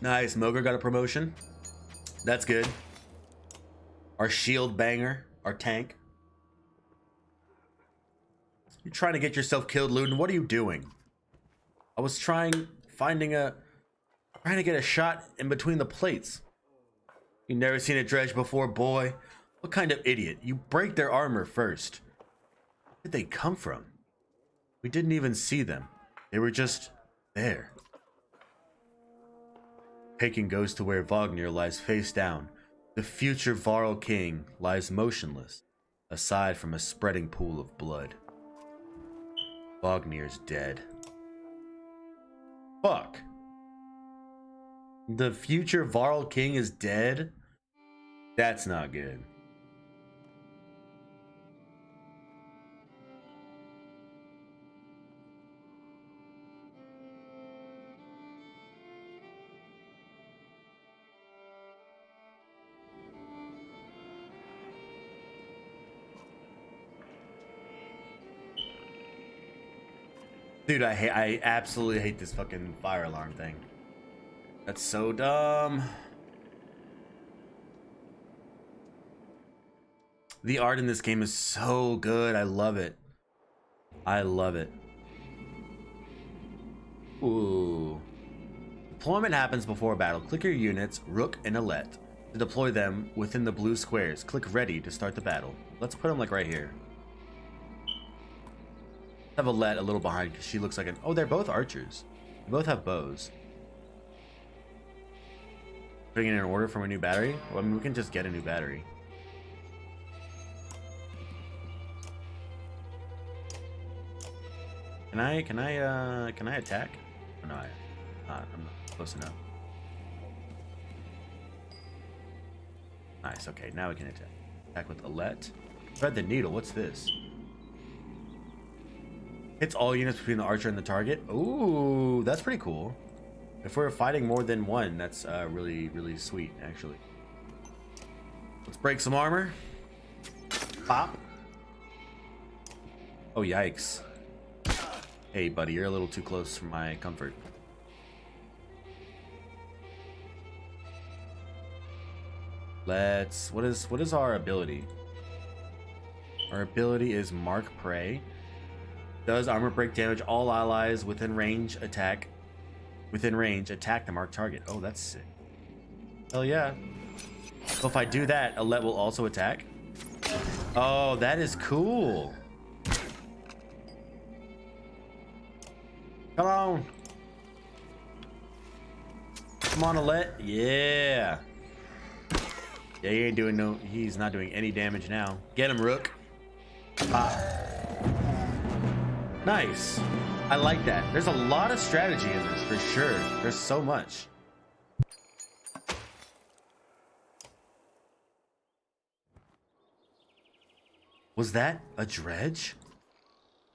Nice, Moger got a promotion. That's good. Our shield banger, our tank. You're trying to get yourself killed, Luden. What are you doing? I was trying to get a shot in between the plates. You never seen a dredge before, boy? What kind of idiot? You break their armor first. Where did they come from? We didn't even see them. They were just there. Haken goes to where Wagner lies face down. The future Varl king lies motionless, aside from a spreading pool of blood. Wagnir's dead. Fuck. The future Varl king is dead? That's not good. Dude, I absolutely hate this fucking fire alarm thing. That's so dumb. The art in this game is so good. I love it. I love it. Ooh. Deployment happens before a battle. Click your units, Rook and Alette, to deploy them within the blue squares. Click ready to start the battle. Let's put them like right here. Have Alette a little behind because she looks like an... Oh, they're both archers. They both have bows. Putting in an order from a new battery? Well, I mean, we can just get a new battery. Can I attack? Oh, no, I'm not close enough. Nice, okay, now we can attack. Attack with Alette. Thread the needle, what's this? Hits all units between the archer and the target. Ooh, that's pretty cool. If we're fighting more than one, that's really, really sweet, actually. Let's break some armor. Pop. Oh, yikes. Hey, buddy, you're a little too close for my comfort. Let's... What is our ability? Our ability is Mark Prey. Does armor break damage all allies within range attack the marked target. Oh, that's sick. Hell yeah. So if I do that, Alette will also attack. Oh, that is cool. Come on. Come on, Alette. Yeah. Yeah, he ain't doing no... He's not doing any damage now. Get him, Rook. Nice. I like that. There's a lot of strategy in this, for sure. There's so much. Was that a dredge?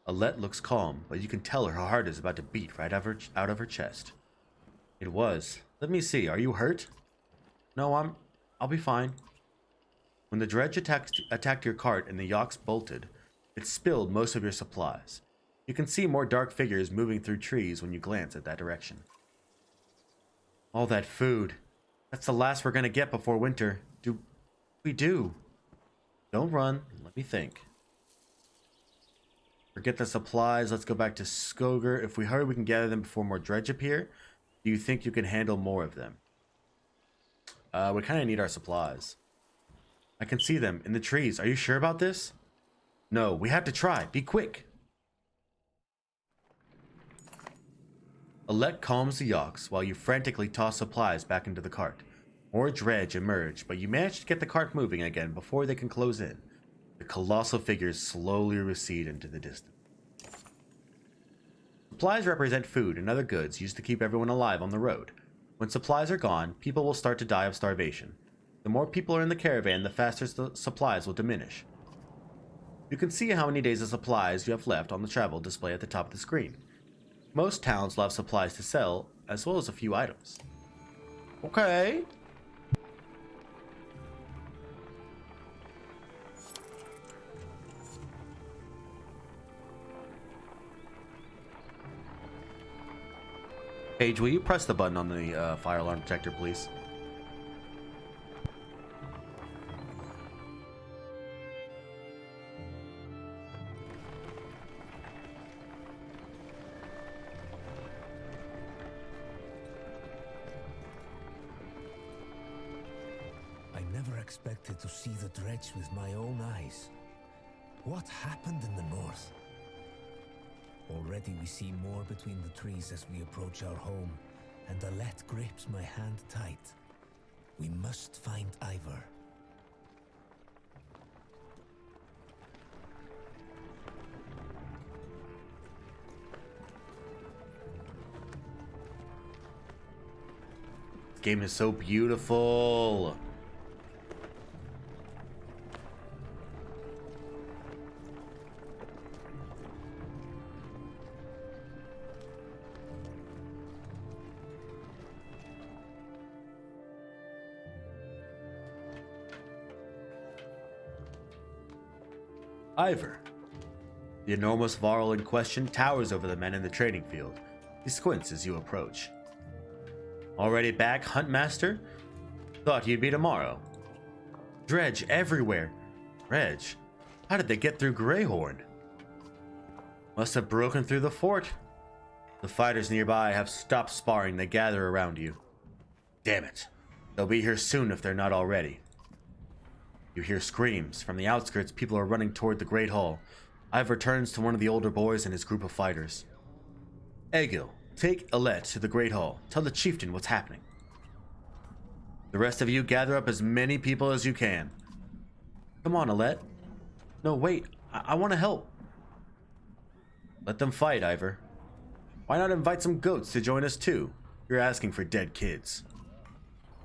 Alette looks calm, but you can tell her heart is about to beat right out of her chest. It was. Let me see. Are you hurt? No, I'll be fine. When the dredge attacked your cart and the yaks bolted, it spilled most of your supplies. You can see more dark figures moving through trees when you glance at that direction. All that food. That's the last we're gonna get before winter. We do. Don't run. Let me think. Forget the supplies. Let's go back to Skoger. If we hurry, we can gather them before more dredge appear. Do you think you can handle more of them? We kind of need our supplies. I can see them in the trees. Are you sure about this? No, we have to try. Be quick. Alette calms the yaks while you frantically toss supplies back into the cart. More dredge emerge, but you manage to get the cart moving again before they can close in. The colossal figures slowly recede into the distance. Supplies represent food and other goods used to keep everyone alive on the road. When supplies are gone, people will start to die of starvation. The more people are in the caravan, the faster the supplies will diminish. You can see how many days of supplies you have left on the travel display at the top of the screen. Most towns will have supplies to sell, as well as a few items. Okay. Paige, will you press the button on the fire alarm detector, please? I never expected to see the dredge with my own eyes. What happened in the north? Already we see more between the trees as we approach our home, and Alette grips my hand tight. We must find Ivor. This game is so beautiful. Ivor. The enormous varl in question towers over the men in the trading field. He squints as you approach. Already back, Huntmaster? Thought you'd be tomorrow. Dredge everywhere. Dredge? How did they get through Greyhorn? Must have broken through the fort. The fighters nearby have stopped sparring. They gather around you. Damn it. They'll be here soon if they're not already. You hear screams. From the outskirts, people are running toward the Great Hall. Ivor turns to one of the older boys and his group of fighters. Egil, take Alette to the Great Hall. Tell the chieftain what's happening. The rest of you gather up as many people as you can. Come on, Alette. No, wait. I want to help. Let them fight, Ivor. Why not invite some goats to join us too? You're asking for dead kids.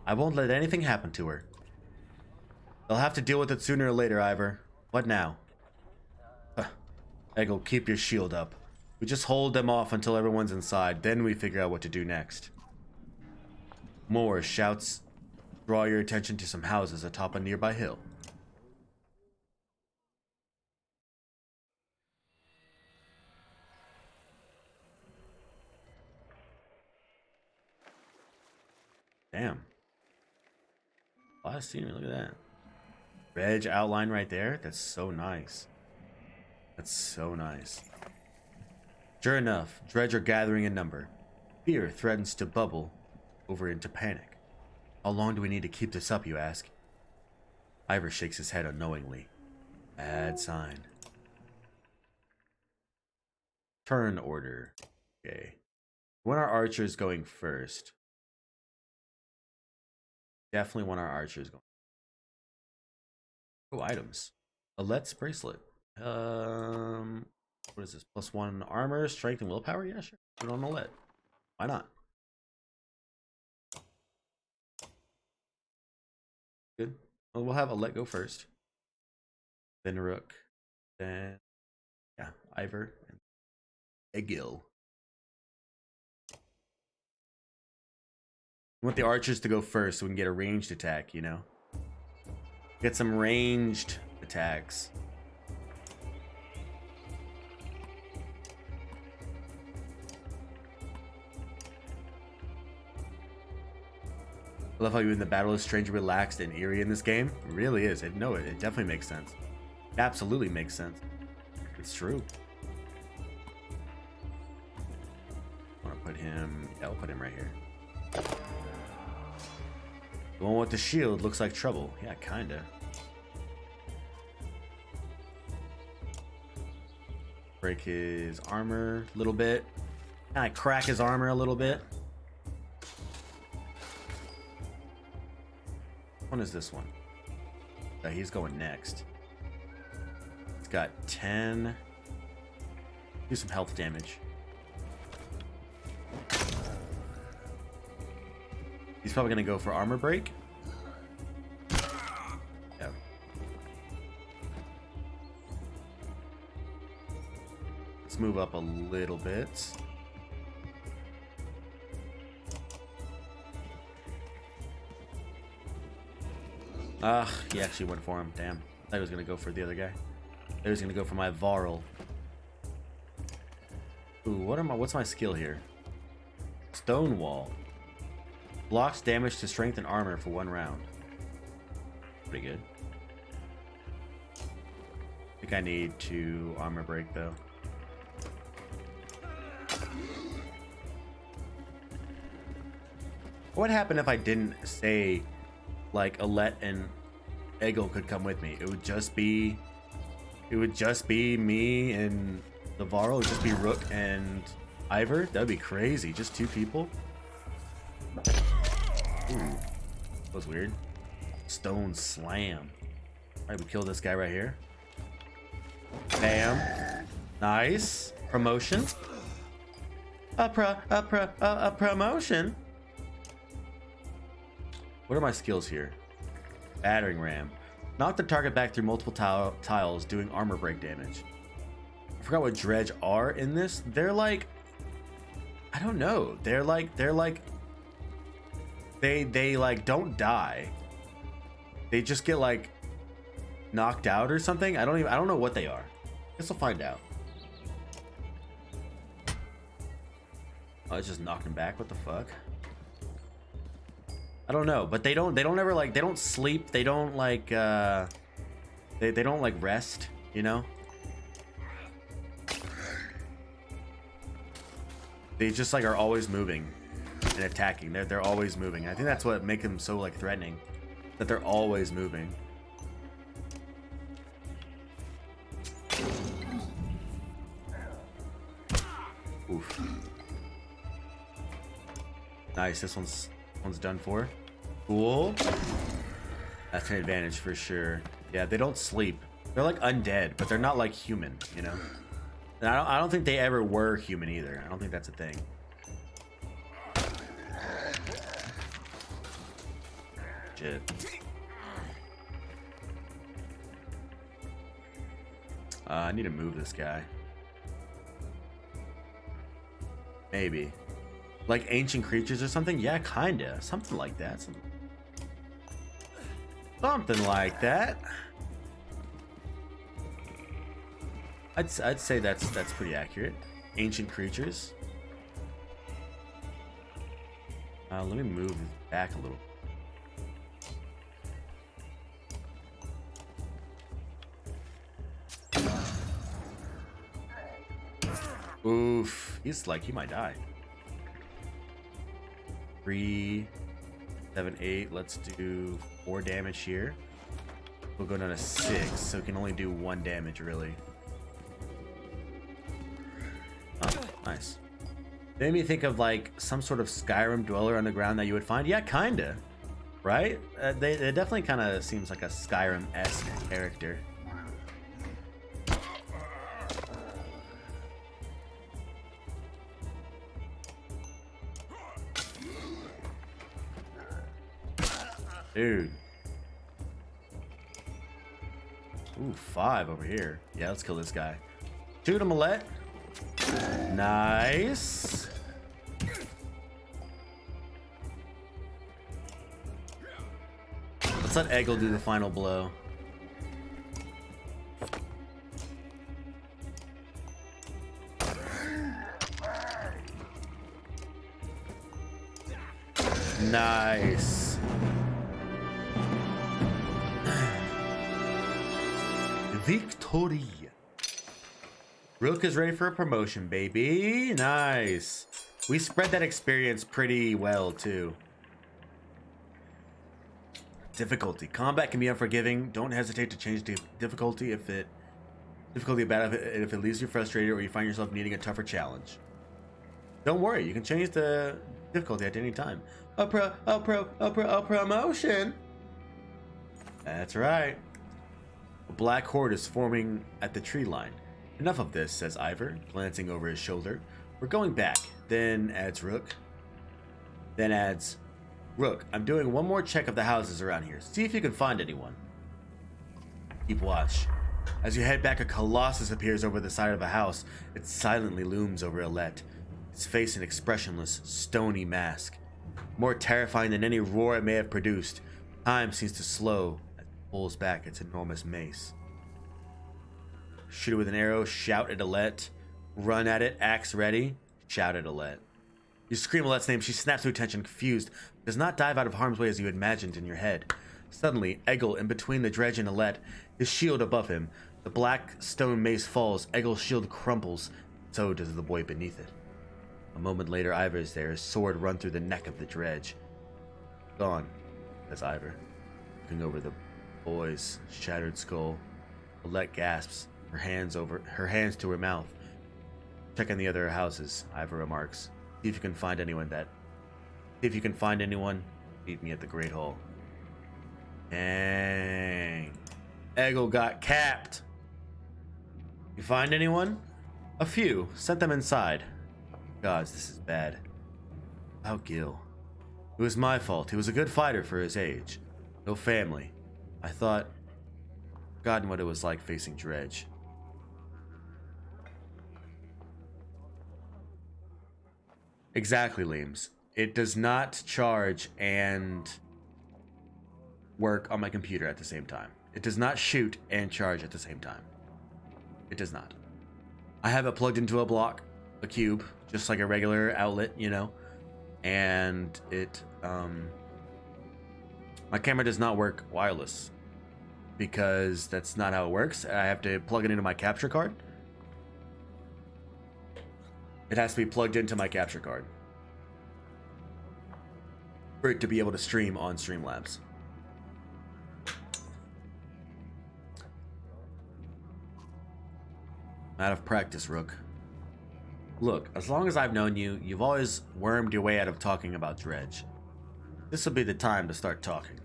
I won't let anything happen to her. They'll have to deal with it sooner or later, Ivor. What now? Egil, keep your shield up. We just hold them off until everyone's inside, then we figure out what to do next. More shouts draw your attention to some houses atop a nearby hill. Damn. A lot of scenery, look at that. Reg outline right there. That's so nice. That's so nice. Sure enough, dredge are gathering in number. Fear threatens to bubble over into panic. How long do we need to keep this up, you ask? Ivor shakes his head unknowingly. Bad sign. Turn order. Okay. When our archers going first? Definitely want our archers going. Oh, items. Alette's bracelet. What is this? +1 armor, strength, and willpower? Yeah, sure. Put it on Alette. Why not? Good. Well, we'll have Alette go first. Then Rook. Then, yeah, Ivor. And Egil. We want the archers to go first so we can get a ranged attack, you know? Get some ranged attacks. I love how even the battle is strangely relaxed and eerie in this game. It really is. It definitely makes sense. It absolutely makes sense. It's true. I want to put him... Yeah, I'll put him right here. The one with the shield looks like trouble. Yeah, kinda. Break his armor a little bit. Kind of crack his armor a little bit. Which one is this one? He's going next. He's got 10. Do some health damage. He's probably gonna go for armor break. Yeah. Let's move up a little bit. He actually went for him. Damn. I thought he was gonna go for the other guy. He was gonna go for my Varl. Ooh, what's my skill here? Stonewall. Blocks damage to strength and armor for 1 round. Pretty good. I think I need to armor break though. What would happen if I didn't say like Alette and Egil could come with me? It would just be me and the Varl. It would just be Rook and Ivor. That would be crazy. Just 2 people. Ooh, that was weird. Stone slam. Alright, we kill this guy right here. Bam. Nice. Promotion. A promotion. What are my skills here? Battering ram. Knock the target back through multiple tiles, doing armor break damage. I forgot what dredge are in this. They're like, I don't know. They're like they like don't die. They just get like knocked out or something. I don't know what they are. Guess we'll find out. Oh, it's just knocked him back. What the fuck? I don't know, but they don't ever like, they don't sleep. They don't like they don't like rest, you know? They just like are always moving and attacking. They're always moving. I think that's what makes them so like threatening, that they're always moving. Oof. Nice. This one's done for. Cool. That's an advantage for sure. Yeah, they don't sleep. They're like undead, but they're not like human, you know? And I don't think they ever were human either. I don't think that's a thing. Shit. I need to move this guy. Maybe. Like ancient creatures or something? Yeah, kinda. Something like that. Something like that. I'd say that's pretty accurate. Ancient creatures. Let me move back a little. Oof. He's like, he might die. 3, 7, 8. Let's do 4 damage here. We'll go down to 6, so we can only do 1 damage, really. Oh, nice. Made me think of like some sort of Skyrim dweller underground that you would find. Yeah, kinda. Right? It definitely kind of seems like a Skyrim-esque character. Dude. Ooh, 5 over here. Yeah, let's kill this guy. Shoot him, Alette. Nice. Let's let Egil do the final blow. Nice. Victory. Rook is ready for a promotion, baby. Nice. We spread that experience pretty well, too. Difficulty. Combat can be unforgiving. Don't hesitate to change the difficulty if it leaves you frustrated or you find yourself needing a tougher challenge. Don't worry, you can change the difficulty at any time. A promotion. That's right. A black horde is forming at the tree line. Enough of this, says Ivor, glancing over his shoulder. We're going back. Then adds Rook. Then adds, Rook, I'm doing one more check of the houses around here. See if you can find anyone. Keep watch. As you head back, a colossus appears over the side of a house. It silently looms over Alette, its face an expressionless, stony mask. More terrifying than any roar it may have produced, time seems to slow as it pulls back its enormous mace. Shoot it with an arrow, shout at Alette. Run at it, axe ready, shout at Alette. You scream Alette's name, she snaps to attention, confused, does not dive out of harm's way as you imagined in your head. Suddenly, Eggle, in between the dredge and Alette, his shield above him. The black stone mace falls, Eggle's shield crumbles, so does the boy beneath it. A moment later, Ivor is there, his sword run through the neck of the dredge. Gone, says Ivor, looking over the boy's shattered skull. Alette gasps, her hands to her mouth. Check on the other houses, Ivor remarks. See if you can find anyone. Meet me at the Great Hall. Dang. Eggle got capped. You find anyone? A few. Sent them inside. Gods, this is bad. About Gil. It was my fault. He was a good fighter for his age. No family. I thought... Forgotten what it was like facing Dredge. Exactly, Leames. It does not charge and work on my computer at the same time. It does not shoot and charge at the same time. It does not. I have it plugged into a block, a cube, just like a regular outlet, you know, and it, my camera does not work wireless because that's not how it works. I have to plug it into my capture card. It has to be plugged into my capture card for it to be able to stream on Streamlabs. Out of practice, Rook. Look, as long as I've known you, you've always wormed your way out of talking about Dredge. This will be the time to start talking.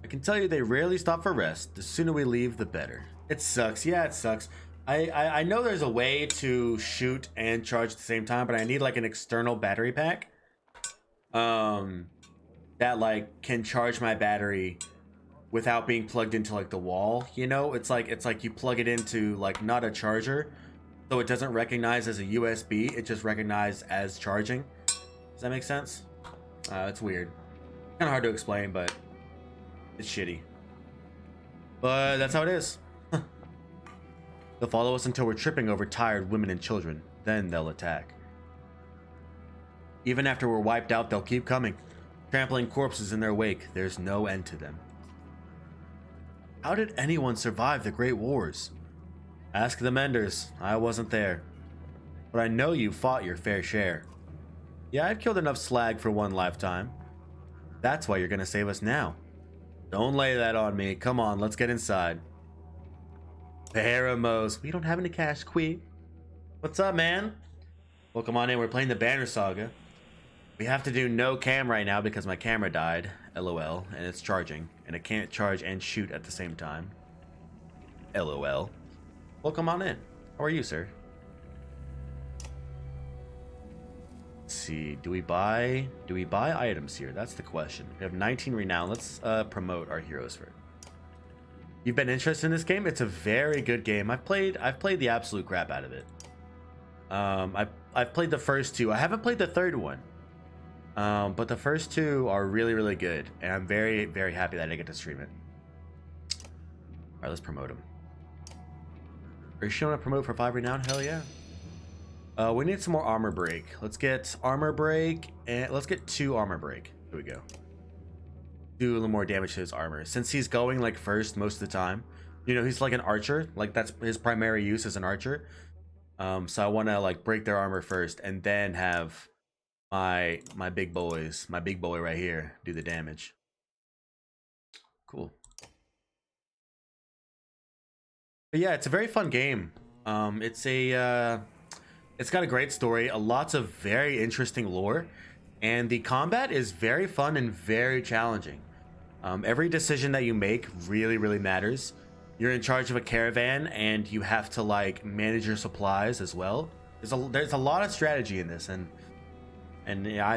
I can tell you they rarely stop for rest. The sooner we leave, the better. It sucks. Yeah, it sucks. I know there's a way to shoot and charge at the same time, but I need like an external battery pack that like can charge my battery without being plugged into like the wall. You know, it's like you plug it into like not a charger, so it doesn't recognize as a USB. It just recognizes as charging. Does that make sense? It's weird. Kind of hard to explain, but it's shitty. But that's how it is. They'll follow us until we're tripping over tired women and children. Then they'll attack. Even after we're wiped out, they'll keep coming, trampling corpses in their wake. There's no end to them. How did anyone survive the Great Wars? Ask the Menders. I wasn't there. But I know you fought your fair share. Yeah, I've killed enough slag for one lifetime. That's why you're gonna save us now. Don't lay that on me. Come on, let's get inside. Paramos. We don't have any cash, Quee. What's up, man? Well, come on in. We're playing the Banner Saga. We have to do no cam right now because my camera died. LOL. And it's charging. And it can't charge and shoot at the same time. LOL. Well, come on in. How are you, sir? Let's see. Do we buy items here? That's the question. We have 19 renown. Let's promote our heroes first. You've been interested in this game? It's a very good game. I've played the absolute crap out of it. I've played the first two. I haven't played the third one. But the first two are really, really good. And I'm very, very happy that I get to stream it. Alright, let's promote them. Are you showing a promote for 5 renown? Hell yeah. We need some more armor break. Let's get armor break and let's get 2 armor break. Here we go. Do a little more damage to his armor. Since he's going like first most of the time. You know, he's like an archer. Like that's his primary use as an archer. So I want to like break their armor first and then have my big boy right here do the damage. Cool. But yeah, it's a very fun game. It's a It's got a great story, lots of very interesting lore, and the combat is very fun and very challenging. Every decision that you make really matters. You're in charge of a caravan, and you have to like manage your supplies as well. There's a lot of strategy in this, and yeah,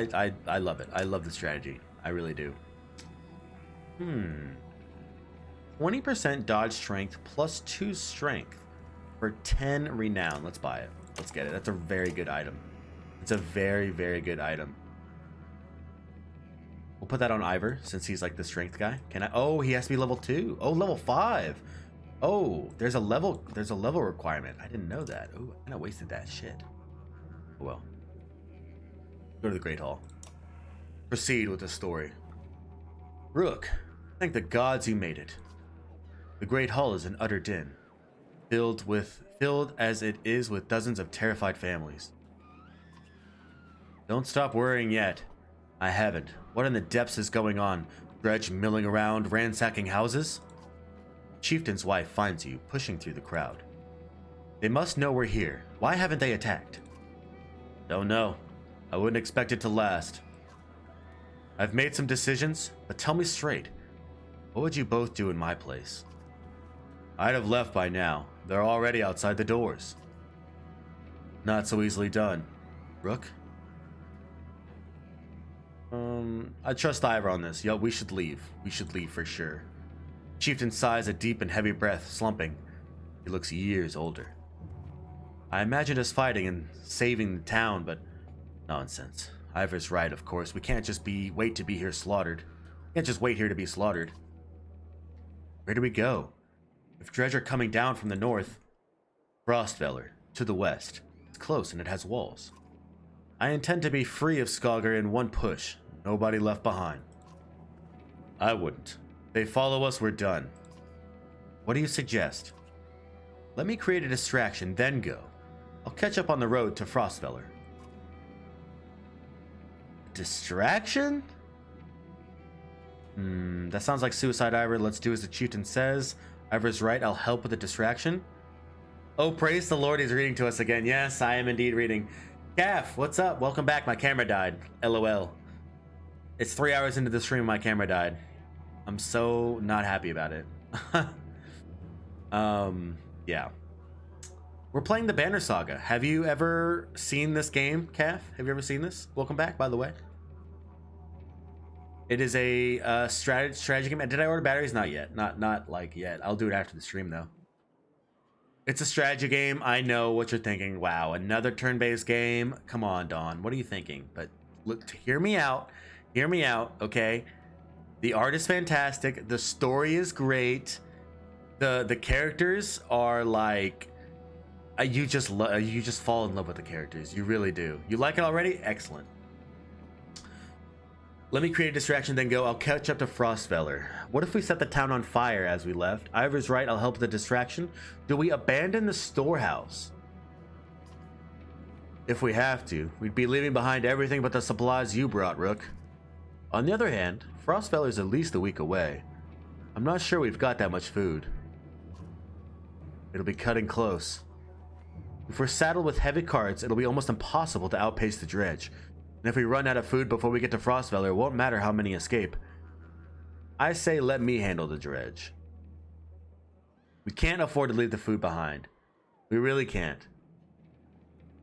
I love it. I love the strategy. I really do. 20% dodge strength plus 2 strength for 10 renown. Let's buy it. Let's get it. That's a very good item. It's a very good item. We'll put that on Ivor since he's like the strength guy. Can I? Oh, he has to be level 2. Oh, level 5. Oh, there's a level requirement. I didn't know that. Oh, I kind of wasted that shit. Oh well. Go to the Great Hall. Proceed with the story. Rook, thank the gods you made it. The Great Hall is an utter din, filled as it is with dozens of terrified families. Don't stop worrying yet. I haven't. What in the depths is going on? Dredge milling around, ransacking houses? Chieftain's wife finds you, pushing through the crowd. They must know we're here. Why haven't they attacked? Don't know. I wouldn't expect it to last. I've made some decisions, but tell me straight. What would you both do in my place? I'd have left by now. They're already outside the doors. Not so easily done. Rook? I trust Ivor on this. Yo, we should leave. We should leave for sure. Chieftain sighs a deep and heavy breath, slumping. He looks years older. I imagined us fighting and saving the town, but nonsense. Ivor's right, of course. We can't just wait to be here slaughtered. We can't just wait here to be slaughtered. Where do we go? If dredge are coming down from the north, Frostfeller, to the west. It's close and it has walls. I intend to be free of Skaga in one push. Nobody left behind. I wouldn't. If they follow us, we're done. What do you suggest? Let me create a distraction, then go. I'll catch up on the road to Frostfeller. Distraction? That sounds like suicide, Ivor. Let's do as the chieftain says. Ivor's right. I'll help with the distraction. Oh, praise the Lord, he's reading to us again. Yes, I am indeed reading. Gaff, what's up? Welcome back. My camera died. LOL. It's 3 hours into the stream, my camera died. I'm so not happy about it. Yeah. We're playing the Banner Saga. Have you ever seen this game, Calf? Have you ever seen this? Welcome back, by the way. It is a strategy game. Did I order batteries? Not yet. Not like yet. I'll do it after the stream, though. It's a strategy game. I know what you're thinking. Wow, another turn-based game. Come on, Dawn. What are you thinking? But look, hear me out. Hear me out, okay? The art is fantastic. The story is great. The characters are like you just fall in love with the characters. You really do. You like it already? Excellent. Let me create a distraction, then go. I'll catch up to Frostfeller. What if we set the town on fire as we left? Ivor's right. I'll help with the distraction. Do we abandon the storehouse? If we have to, we'd be leaving behind everything but the supplies you brought, Rook. On the other hand, Frostfeller's at least a week away. I'm not sure we've got that much food. It'll be cutting close. If we're saddled with heavy carts, it'll be almost impossible to outpace the dredge. And if we run out of food before we get to Frostfeller, it won't matter how many escape. I say let me handle the dredge. We can't afford to leave the food behind. We really can't.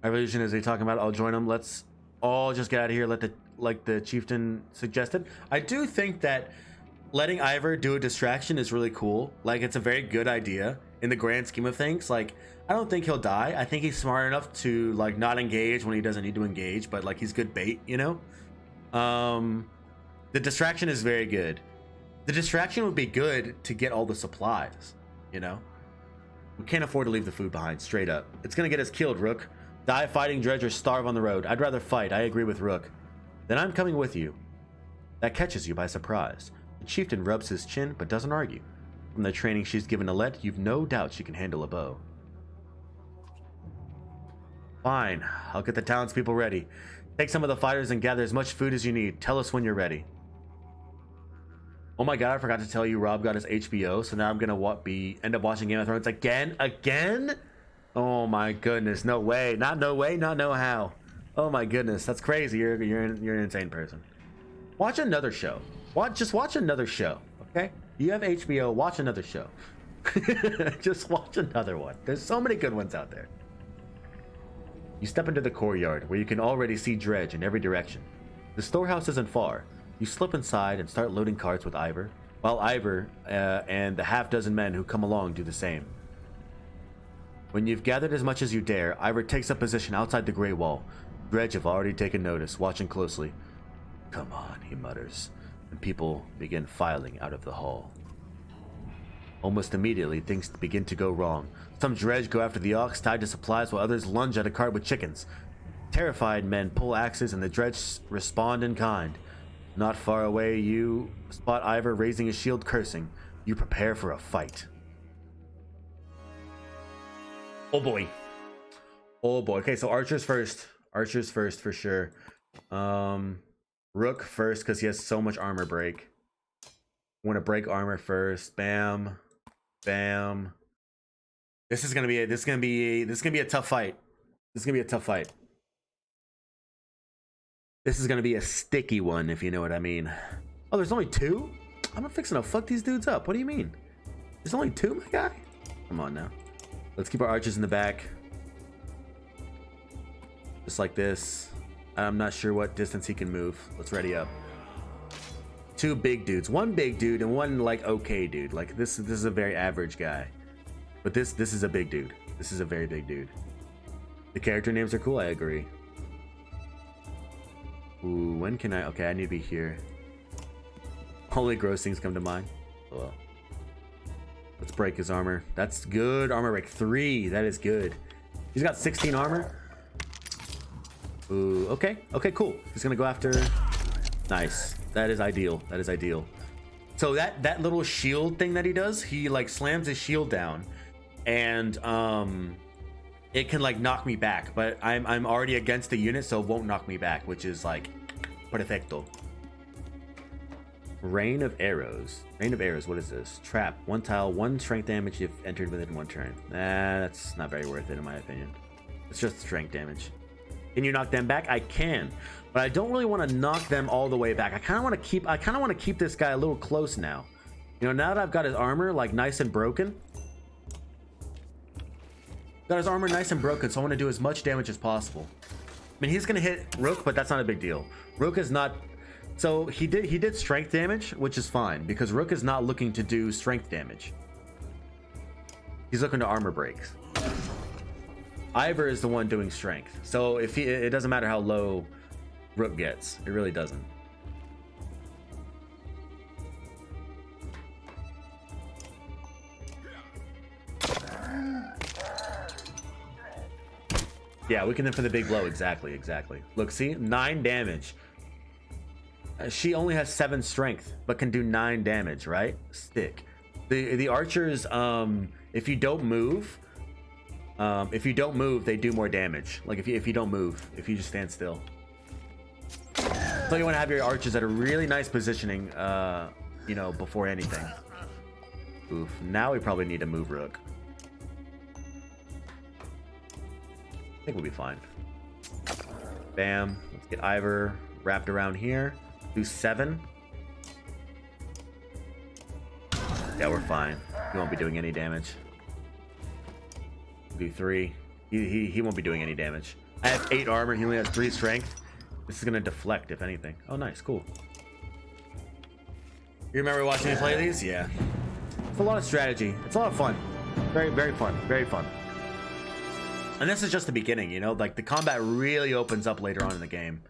Revolution, is he talking about? I'll join him. Let's all just get out of here. Like the chieftain suggested. I do think that letting Ivor do a distraction is really cool. Like, it's a very good idea in the grand scheme of things. Like, I don't think he'll die. I think he's smart enough to like not engage when he doesn't need to engage, but like he's good bait, you know? The distraction is very good. The distraction would be good to get all the supplies, you know? We can't afford to leave the food behind, straight up. It's gonna get us killed, Rook. Die fighting dredge or starve on the road. I'd rather fight. I agree with Rook. Then I'm coming with you. That catches you by surprise. The chieftain rubs his chin, but doesn't argue. From the training she's given Alette, you've no doubt she can handle a bow. Fine. I'll get the townspeople ready. Take some of the fighters and gather as much food as you need. Tell us when you're ready. Oh my god, I forgot to tell you Rob got his HBO, so now I'm gonna end up watching Game of Thrones again? Oh my goodness, no way, not no way, not no how. Oh my goodness, that's crazy. You're an insane person. Watch another show. Just watch another show, okay? You have HBO, watch another show. Just watch another one. There's so many good ones out there. You step into the courtyard where you can already see dredge in every direction. The storehouse isn't far. You slip inside and start loading carts with Ivor, while Ivor and the half-dozen men who come along do the same. When you've gathered as much as you dare, Ivor takes up position outside the Grey Wall. Dredge have already taken notice, watching closely. "Come on," he mutters, and people begin filing out of the hall. Almost immediately, things begin to go wrong. Some dredge go after the ox tied to supplies, while others lunge at a cart with chickens. Terrified men pull axes, and the dredge respond in kind. Not far away, you spot Ivor raising his shield, cursing. You prepare for a fight. Oh boy. Oh boy. Okay, so archers first. Archers first for sure. Rook first because he has so much armor break. Want to break armor first. Bam. Bam. This is gonna be a tough fight. This is gonna be a tough fight. This is gonna be a sticky one, if you know what I mean. Oh, there's only two? I'm not fixing to fuck these dudes up. What do you mean? There's only two, my guy? Come on now. Let's keep our archers in the back. Just like this. I'm not sure what distance he can move. Let's ready up. Two big dudes. One big dude and one like okay dude. Like this is a very average guy. But this is a big dude. This is a very big dude. The character names are cool, I agree. Ooh, when can I? Okay, I need to be here. Only gross things come to mind. Oh. Let's break his armor. That's good. Armor break 3. That is good. He's got 16 armor. Ooh, okay. Okay, cool. He's gonna go after. Nice. That is ideal. That is ideal. So that little shield thing that he does, he like slams his shield down, and it can like knock me back. But I'm already against the unit, so it won't knock me back, which is like perfecto. Rain of arrows. Rain of arrows. What is this? Trap. 1 tile, 1 strength damage if entered within 1 turn. Nah, that's not very worth it in my opinion. It's just strength damage. Can you knock them back? I can, but I don't really want to knock them all the way back. I kind of want to keep this guy a little close now. You know, now that I've got his armor like nice and broken. Got his armor nice and broken, so I want to do as much damage as possible. I mean, he's gonna hit Rook, but that's not a big deal. Rook is not. So he did strength damage, which is fine because Rook is not looking to do strength damage. He's looking to armor breaks. Ivor is the one doing strength. So if it doesn't matter how low Rook gets. It really doesn't. Yeah, we can hit for the big blow. Exactly. Look, see? 9 damage. She only has 7 strength, but can do 9 damage, right? Stick. The archers, if you don't move, they do more damage. Like if you don't move, if you just stand still. So you want to have your archers at a really nice positioning, you know, before anything. Oof. Now we probably need to move Rook. I think we'll be fine. Bam. Let's get Ivor wrapped around here. Do 7. Yeah, we're fine. He won't be doing any damage. Do 3. He won't be doing any damage. I have 8 armor. He only has 3 strength. This is gonna deflect, if anything. Oh, nice. Cool. You remember watching me play these? Yeah. It's a lot of strategy. It's a lot of fun. Very, very fun. Very fun. And this is just the beginning, you know? Like, the combat really opens up later on in the game.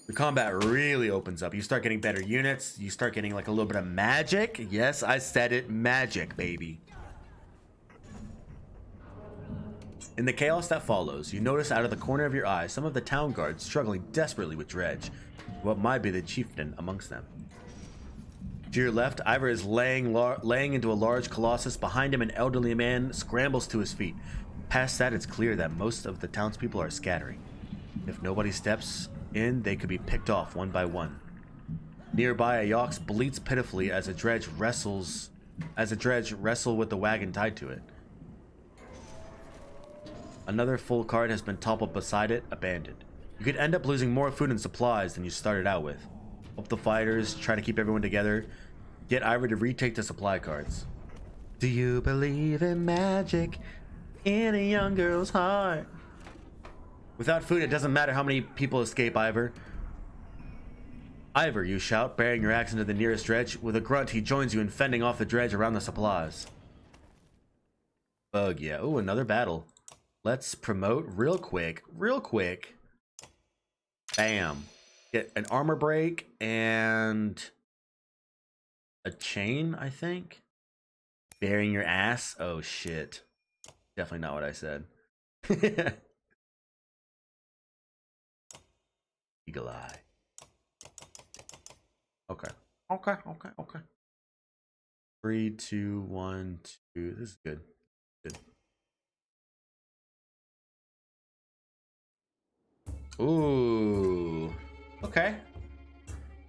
The combat really opens up. You start getting better units. You start getting, like, a little bit of magic. Yes, I said it. Magic, baby. In the chaos that follows, you notice out of the corner of your eye some of the town guards struggling desperately with Dredge, what might be the chieftain amongst them. To your left, Ivor is laying into a large colossus. Behind him, an elderly man scrambles to his feet. Past that, it's clear that most of the townspeople are scattering. If nobody steps in, they could be picked off one by one. Nearby, a ox bleats pitifully as a dredge wrestle with the wagon tied to it. Another full cart has been toppled beside it, abandoned. You could end up losing more food and supplies than you started out with. Help the fighters, try to keep everyone together. Get Ivor to retake the supply carts. Do you believe in magic in a young girl's heart? Without food, it doesn't matter how many people escape, Ivor. Ivor, you shout, bearing your axe into the nearest dredge. With a grunt, he joins you in fending off the dredge around the supplies. Bug, yeah. Ooh, another battle. Let's promote real quick. Real quick. Bam. Get an armor break and a chain, I think. Bearing your ass. Oh, shit. Definitely not what I said. Eagle eye. Okay. Okay. 3, 2, 1, 2. This is good. Good. Ooh. Okay.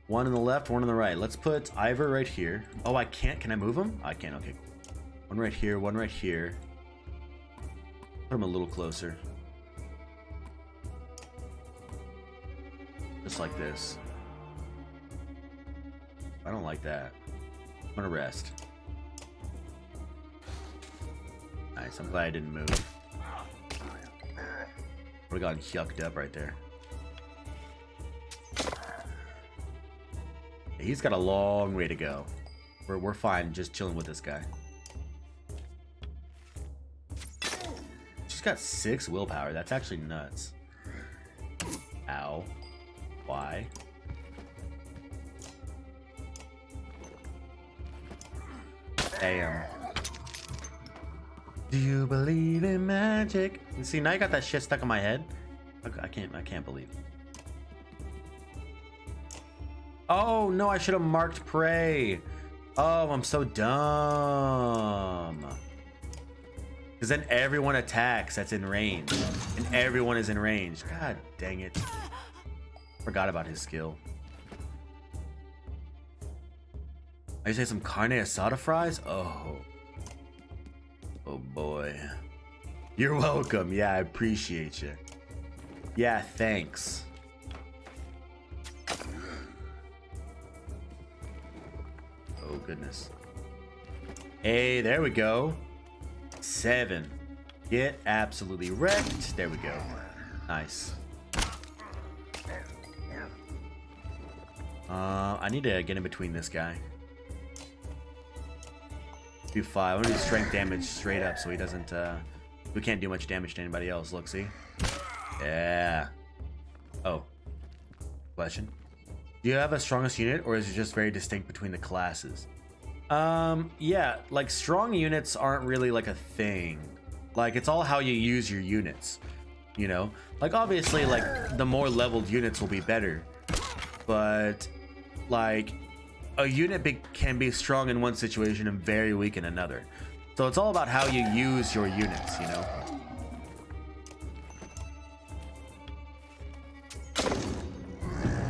One on the left, one on the right. Let's put Ivor right here. Oh, I can't. Can I move him? I can. Okay. One right here, one right here. Put him a little closer. Just like this. I don't like that. I'm gonna rest. Nice. I'm glad I didn't move. Would've gotten yucked up right there. He's got a long way to go. We're fine just chilling with this guy. She's got 6 willpower. That's actually nuts. Ow. Why? Damn. Do you believe in magic? You see, now you got that shit stuck in my head. I can't believe it. Oh no, I should have marked prey. Oh, I'm so dumb. Because then everyone attacks that's in range. And everyone is in range. God dang it. Forgot about his skill. I say some carne asada fries? Oh. Oh boy. You're welcome. Yeah, I appreciate you. Yeah, thanks. Oh goodness. Hey, there we go. 7. Get absolutely wrecked. There we go. Nice. I need to get in between this guy. Do 5. I want to do strength damage straight up so he doesn't, we can't do much damage to anybody else. Look, see? Yeah. Oh. Question. Do you have a strongest unit, or is it just very distinct between the classes? Yeah, like strong units aren't really like a thing. Like, it's all how you use your units, you know? Like, obviously, like, the more leveled units will be better. But, like, a unit can be strong in one situation and very weak in another. So it's all about how you use your units, you know?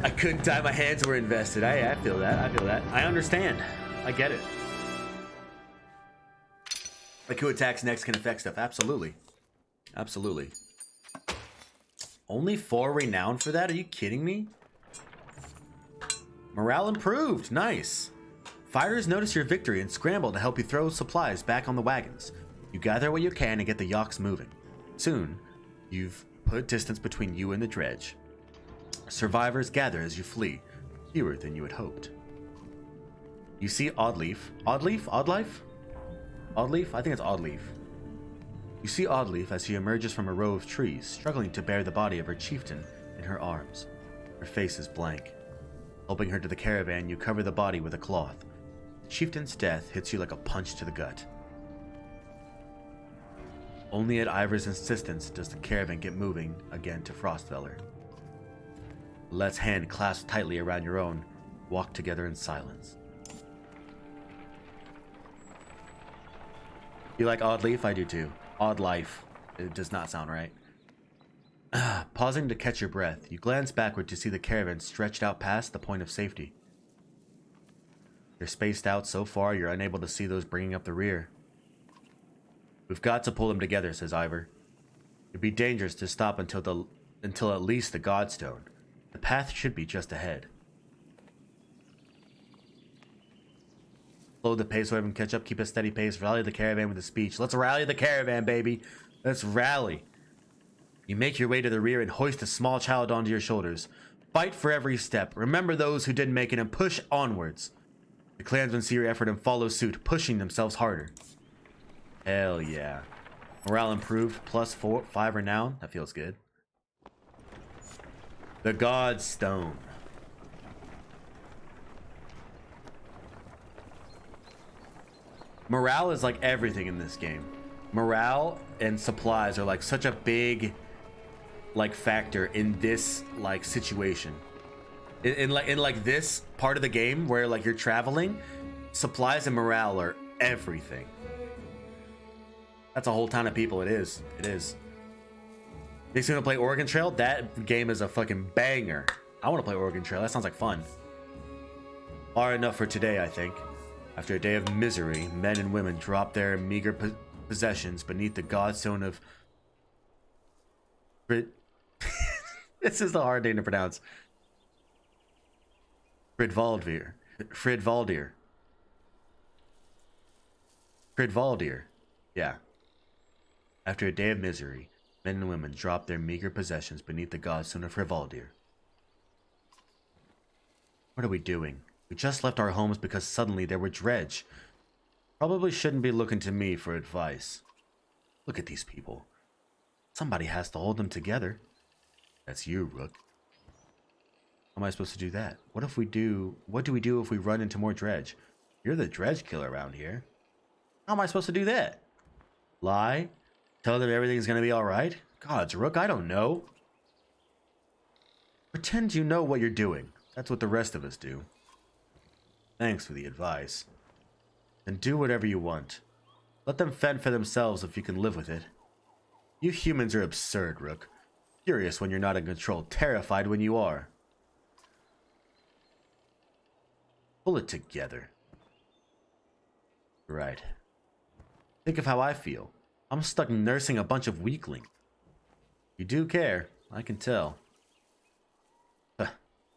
I couldn't die, my hands were invested. I feel that. I understand. I get it. Like, who attacks next can affect stuff. Absolutely. Absolutely. Only 4 renown for that? Are you kidding me? Morale improved. Nice. Fighters notice your victory and scramble to help you throw supplies back on the wagons. You gather what you can and get the yaks moving. Soon, you've put distance between you and the dredge. Survivors gather as you flee, fewer than you had hoped. You see Oddleaf. Oddleaf? Oddlife? Oddleaf? I think it's Oddleaf. You see Oddleaf as she emerges from a row of trees, struggling to bear the body of her chieftain in her arms. Her face is blank. Helping her to the caravan, you cover the body with a cloth. The chieftain's death hits you like a punch to the gut. Only at Ivor's insistence does the caravan get moving again to Frostfeller. Let's hand clasped tightly around your own, walk together in silence. You like Oddleaf? I do too. Odd life. It does not sound right. Pausing to catch your breath, you glance backward to see the caravan stretched out past the point of safety. They're spaced out so far you're unable to see those bringing up the rear. We've got to pull them together, says Ivor. It'd be dangerous to stop until at least the Godstone. The path should be just ahead. Slow the pace so everyone can catch up. Keep a steady pace. Rally the caravan with a speech. Let's rally the caravan, baby. Let's rally. You make your way to the rear and hoist a small child onto your shoulders. Fight for every step. Remember those who didn't make it and push onwards. The clansmen see your effort and follow suit, pushing themselves harder. Hell yeah. Morale improved. +5 renown. That feels good. The Godstone. Morale is like everything in this game. Morale and supplies are like such a big like factor in this like situation. In like this part of the game where like you're traveling, supplies and morale are everything. That's a whole ton of people. It is. Makes me want to play Oregon Trail. That game is a fucking banger. I want to play Oregon Trail. That sounds like fun. Are enough for today, I think. After a day of misery, men and women drop their meager possessions beneath the Godstone of... This is a hard name to pronounce. Fridvaldir. Yeah. After a day of misery, men and women drop their meager possessions beneath the Godstone of Fridvaldir. What are we doing? We just left our homes because suddenly there were dredge. Probably shouldn't be looking to me for advice. Look at these people. Somebody has to hold them together. That's you, Rook. How am I supposed to do that? What do we do if we run into more dredge? You're the dredge killer around here. How am I supposed to do that? Lie? Tell them everything's gonna be alright? Gods, Rook, I don't know. Pretend you know what you're doing. That's what the rest of us do. Thanks for the advice. Then do whatever you want. Let them fend for themselves if you can live with it. You humans are absurd, Rook. Furious when you're not in control, terrified when you are. Pull it together. Right. Think of how I feel. I'm stuck nursing a bunch of weaklings. You do care, I can tell.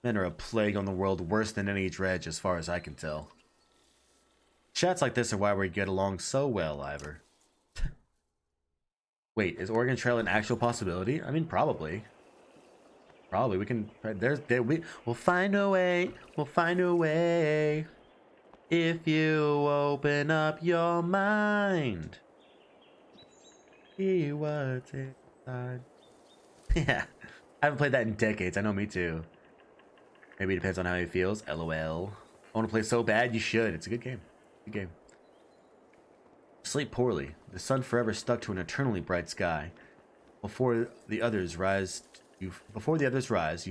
Men are a plague on the world, worse than any dredge as far as I can tell. Chats like this are why we get along so well, Ivor. Wait, is Oregon Trail an actual possibility? I mean, probably. Probably, we can... We'll find a way. We'll find a way. If you open up your mind. See what's inside. Yeah, I haven't played that in decades. I know, me too. Maybe it depends on how he feels. LOL. I want to play so bad. You should. It's a good game. Good game. Sleep poorly. The sun forever stuck to an eternally bright sky. Before the others rise, you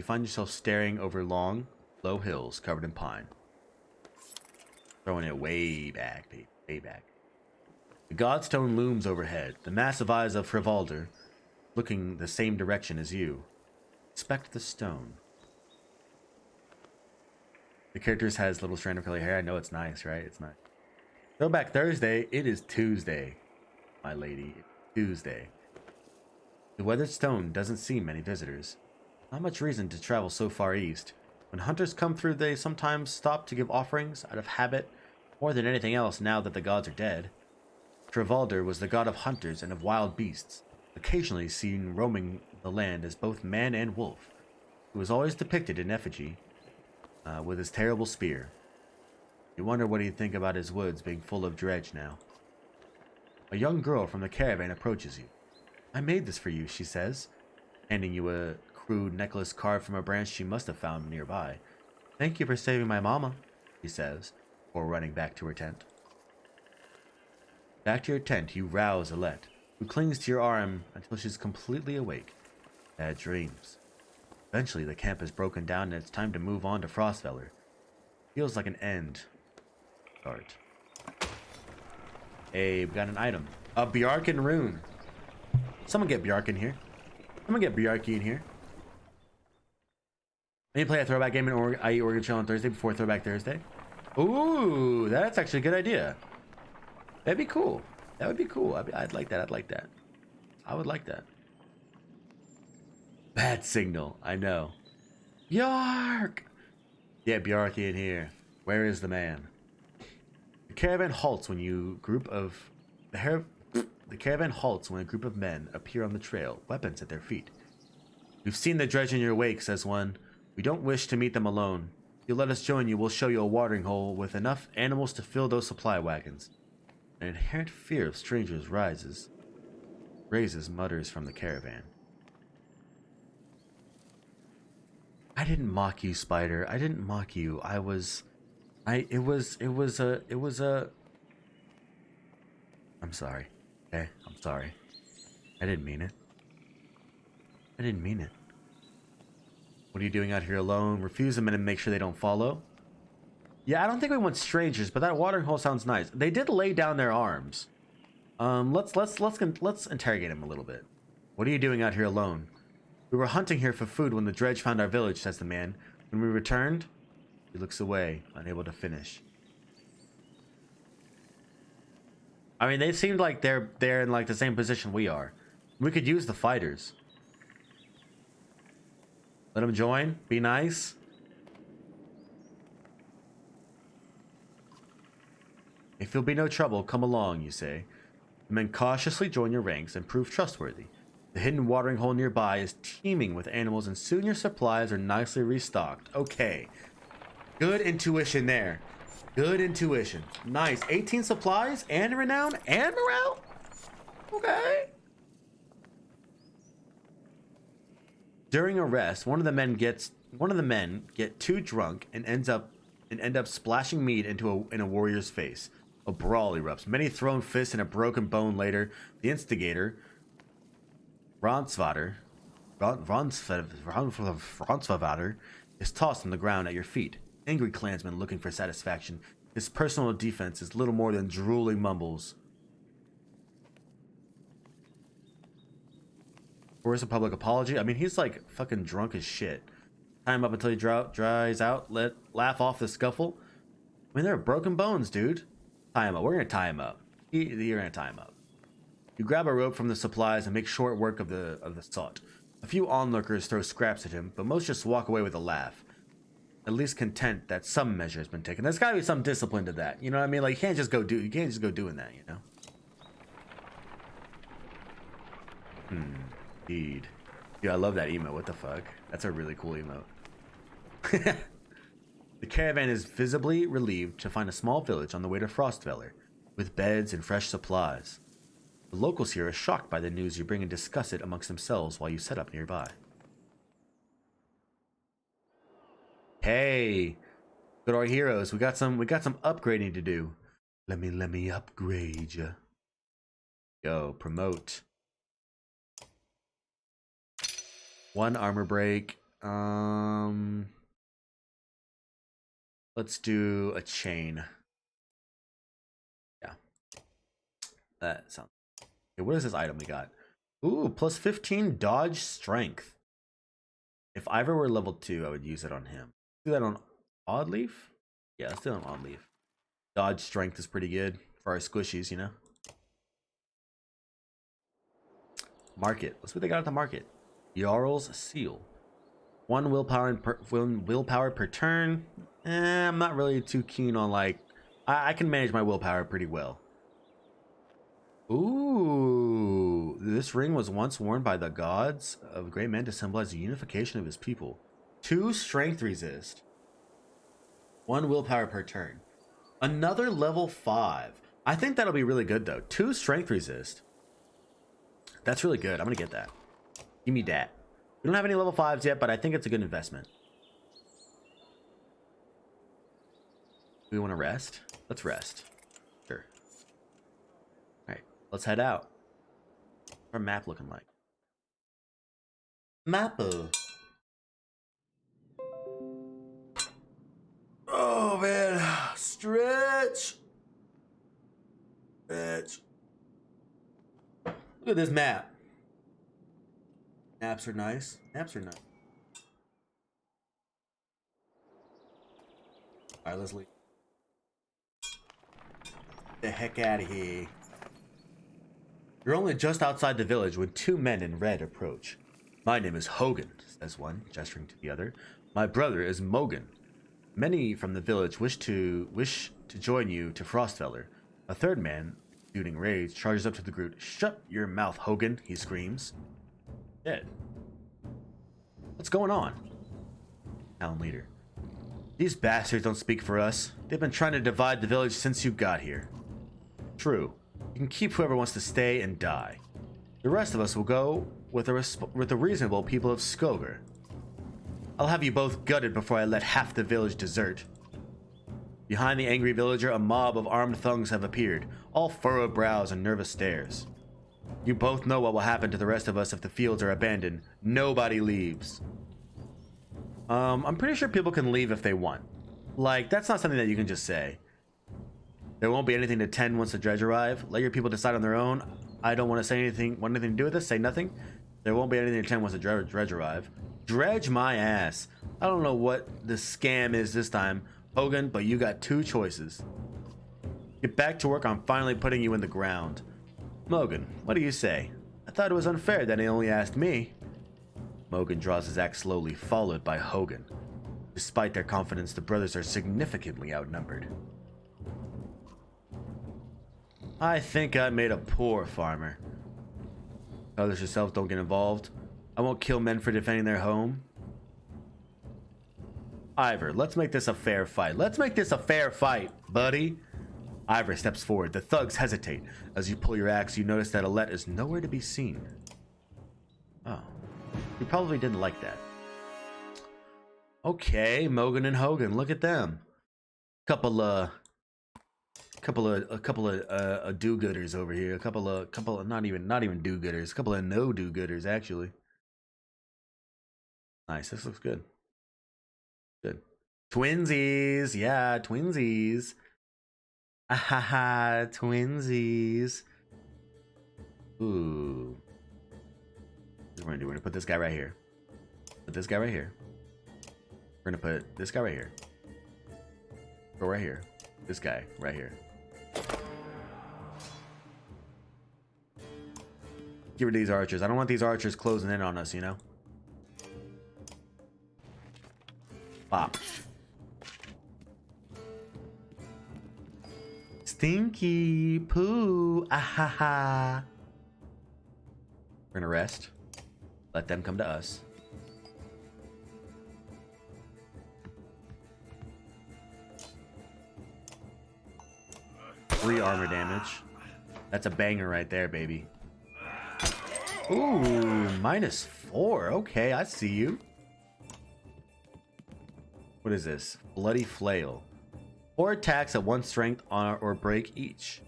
find yourself staring over long, low hills covered in pine. Throwing it way back, baby. Way back. The Godstone looms overhead. The massive eyes of Fridvaldir looking the same direction as you. Inspect the stone. The character has little strand of curly hair. I know it's nice, right? It's nice. Throwback Thursday. It is Tuesday, my lady. It's Tuesday. The weathered stone doesn't see many visitors. Not much reason to travel so far east. When hunters come through, they sometimes stop to give offerings out of habit, more than anything else now that the gods are dead. Fridvaldir was the god of hunters and of wild beasts, occasionally seen roaming the land as both man and wolf. He was always depicted in effigy, with his terrible spear. You wonder what he'd think about his woods being full of dredge now. A young girl from the caravan approaches you. I made this for you, she says, handing you a crude necklace carved from a branch she must have found nearby. Thank you for saving my mama, he says, before running back to her tent. Back to your tent, you rouse Alette, who clings to your arm until she's completely awake. Bad dreams. Eventually, the camp is broken down and it's time to move on to Frostfeller. Feels like an end. Start. Hey, we got an item. A Bjarkin rune. Someone get Bjarkin here. Someone get Bjarki in here. Maybe play a throwback game in Oregon Trail on Thursday before Throwback Thursday. Ooh, that's actually a good idea. That'd be cool. That would be cool. I'd like that. I'd like that. I would like that. Bad signal, I know. Bjark! Yeah, Bjark in here. Where is the man? The caravan halts when you group of the caravan halts when a group of men appear on the trail, weapons at their feet. We've seen the dredge in your wake, says one. We don't wish to meet them alone. If you let us join you, we'll show you a watering hole with enough animals to fill those supply wagons. An inherent fear of strangers raises mutters from the caravan. I didn't mock you, Spider. I didn't mock you. It was a I'm sorry. Okay, I'm sorry. I didn't mean it. I didn't mean it. What are you doing out here alone? Refuse them and make sure they don't follow. Yeah, I don't think we want strangers, but that watering hole sounds nice. They did lay down their arms. Let's interrogate him a little bit. What are you doing out here alone? We were hunting here for food when the dredge found our village, says the man. When we returned, he looks away, unable to finish. I mean, they seemed like they're in like the same position we are. We could use the fighters. Let them join. Be nice. If you'll be no trouble, come along, you say. The men cautiously join your ranks and prove trustworthy. The hidden watering hole nearby is teeming with animals, and soon your supplies are nicely restocked. Okay. Good intuition there. Good intuition. Nice. 18 supplies and renown and morale? Okay. During a rest, one of the men get too drunk and end up splashing mead in a warrior's face. A brawl erupts. Many thrown fists and a broken bone later. The instigator, Ronsvader, is tossed on the ground at your feet. Angry clansman looking for satisfaction. His personal defense is little more than drooling mumbles. Where's a public apology? I mean, he's like fucking drunk as shit. Tie him up until he dries out. Laugh off the scuffle. I mean, there are broken bones, dude. Tie him up. We're gonna tie him up. You're gonna tie him up. You grab a rope from the supplies and make short work of the salt. A few onlookers throw scraps at him, but most just walk away with a laugh. At least content that some measure has been taken. There's gotta be some discipline to that. You know what I mean? Like you can't just go doing that, you know? Indeed. Yeah, I love that emote. What the fuck? That's a really cool emote. The caravan is visibly relieved to find a small village on the way to Frostveller, with beds and fresh supplies. The locals here are shocked by the news you bring and discuss it amongst themselves while you set up nearby. Hey, good our heroes. We got some upgrading to do. Let me upgrade ya. Yo, promote. 1 armor break. Let's do a chain. Yeah. That sounds. Okay, what is this item we got? Ooh, plus 15 dodge strength. If Ivor were level 2, I would use it on him. Do that on Oddleaf? Yeah, let's do it on Oddleaf. Dodge strength is pretty good for our squishies, you know? Market. Let's see what they got at the market. Jarl's Seal. 1 willpower per turn. I'm not really too keen on like... I can manage my willpower pretty well. Ooh, this ring was once worn by the gods of great men to symbolize the unification of his people. 2 strength resist. 1 willpower per turn. Another level 5. I think that'll be really good though. 2 strength resist. That's really good. I'm gonna get that. Give me that. We don't have any level 5s yet, but I think it's a good investment. We want to rest? Let's rest. Sure. Alright, let's head out. What's our map looking like? Mappo. Oh man, stretch. Stretch. Look at this map. Naps are nice. Naps are nice. Alright, let's leave. The heck out of here. You're only just outside the village when 2 men in red approach. My name is Hogan, says one, gesturing to the other. My brother is Mogan. Many from the village wish to join you to Frostfeller. A third man, exuding rage, charges up to the group. Shut your mouth, Hogan, he screams. Dead. What's going on? Town leader. These bastards don't speak for us. They've been trying to divide the village since you got here. True. You can keep whoever wants to stay and die. The rest of us will go with the reasonable people of Skoger. I'll have you both gutted before I let half the village desert. Behind the angry villager, a mob of armed thugs have appeared, all furrowed brows and nervous stares. You both know what will happen to the rest of us if the fields are abandoned. Nobody leaves. I'm pretty sure people can leave if they want. Like, that's not something that you can just say. There won't be anything to tend once the dredge arrive. Let your people decide on their own. I don't want to say anything, want anything to do with this. Say nothing. There won't be anything to tend once the dredge arrive. Dredge my ass. I don't know what the scam is this time, Hogan, but you got two choices. Get back to work on finally putting you in the ground. Mogan, what do you say? I thought it was unfair that he only asked me. Mogan draws his axe slowly, followed by Hogan. Despite their confidence, the brothers are significantly outnumbered. I think I made a poor farmer. Others yourself don't get involved. I won't kill men for defending their home. Ivor, let's make this a fair fight. Let's make this a fair fight, buddy. Ivor steps forward. The thugs hesitate. As you pull your axe, you notice that Alette is nowhere to be seen. Oh. You probably didn't like that. Okay, Mogan and Hogan, look at them. Couple of do-gooders over here. A couple of not even do-gooders. A couple of no do-gooders actually. Nice. This looks good. Good. Twinsies. Yeah, twinsies. Ahaha, twinsies. Ooh. What we're gonna put this guy right here. Put this guy right here. We're gonna put this guy right here. Go right here. This guy right here. Get rid of these archers. I don't want these archers closing in on us, you know? Pop. Stinky poo. Ahaha. We're gonna rest. Let them come to us. Three armor damage. That's a banger right there, baby. Ooh, -4. Okay, I see you. What is this? Bloody Flail. 4 attacks at 1 strength or break each.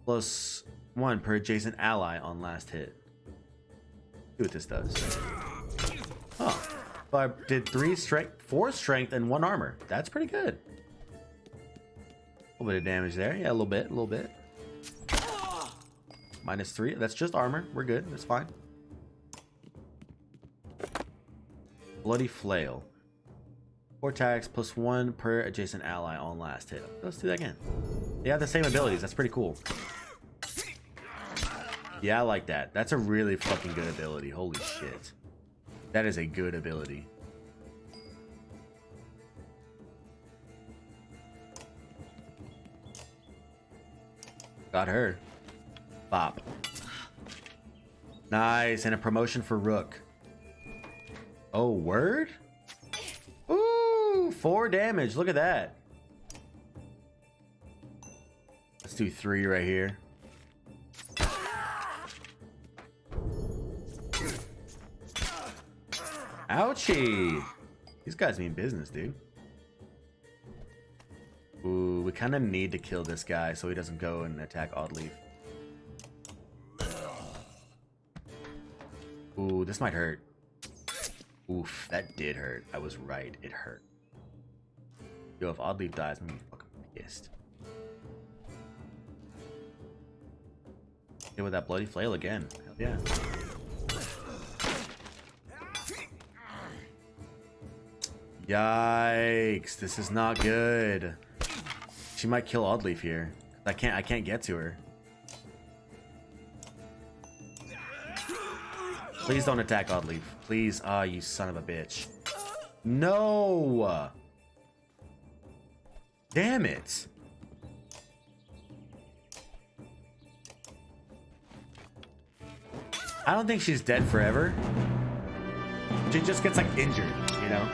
+1 per adjacent ally on last hit. See what this does. Oh. So I did 3 strength, 4 strength, and 1 armor. That's pretty good. A little bit of damage there. Yeah, a little bit. -3. That's just armor. We're good. That's fine. Bloody Flail. 4 attacks +1 per adjacent ally on last hit. Let's do that again. They have the same abilities. That's pretty cool. Yeah, I like that. That's a really fucking good ability. Holy shit. That is a good ability. Got her. Bop. Nice. And a promotion for Rook. Oh, word? Ooh, 4 damage. Look at that. Let's do 3 right here. Ouchie. These guys mean business, dude. Ooh, we kind of need to kill this guy so he doesn't go and attack Oddleaf. Ooh, this might hurt. Oof, that did hurt. I was right. It hurt. Yo, if Oddleaf dies, I'm gonna be fucking pissed. Hit with that bloody flail again. Hell yeah. Yikes, this is not good. She might kill Oddleaf here. I can't get to her. Please don't attack Oddleaf. Please. Ah, you son of a bitch. No! Damn it! I don't think she's dead forever. She just gets like injured, you know?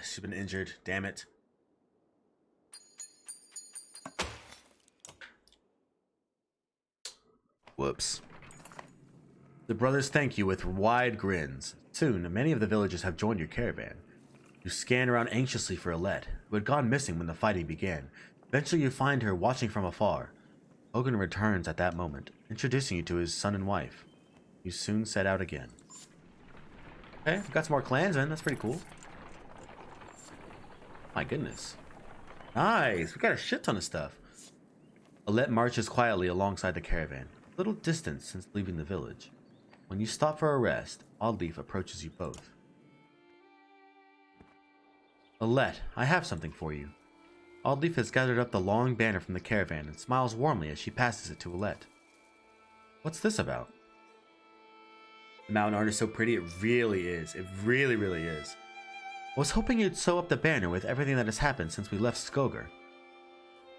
She's been injured. Damn it. Whoops. The brothers thank you with wide grins. Soon, many of the villagers have joined your caravan. You scan around anxiously for Alette, who had gone missing when the fighting began. Eventually, you find her watching from afar. Hogan returns at that moment, introducing you to his son and wife. You soon set out again. Okay, we've got some more clansmen. That's pretty cool. My goodness. Nice. We got a shit ton of stuff. Alette marches quietly alongside the caravan, a little distance since leaving the village. When you stop for a rest, Oddleaf approaches you both. Alette, I have something for you. Oddleaf has gathered up the long banner from the caravan and smiles warmly as she passes it to Alette. What's this about? The mountain art is so pretty, it really is. It really, really is. I was hoping you'd sew up the banner with everything that has happened since we left Skogar.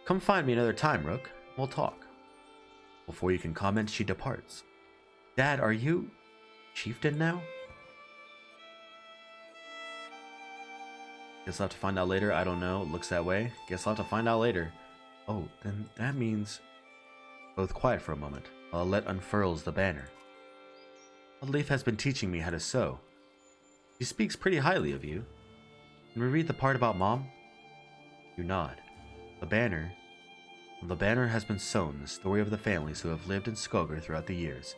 Come find me another time, Rook. We'll talk. Before you can comment, she departs. Dad, are you chieftain now? Guess I'll have to find out later. I don't know. It looks that way. Guess I'll have to find out later. Oh, then that means... Both quiet for a moment. Alette unfurls the banner. Oddleaf has been teaching me how to sew. She speaks pretty highly of you. Can we read the part about Mom? You nod. The banner has been sewn, the story of the families who have lived in Skogar throughout the years,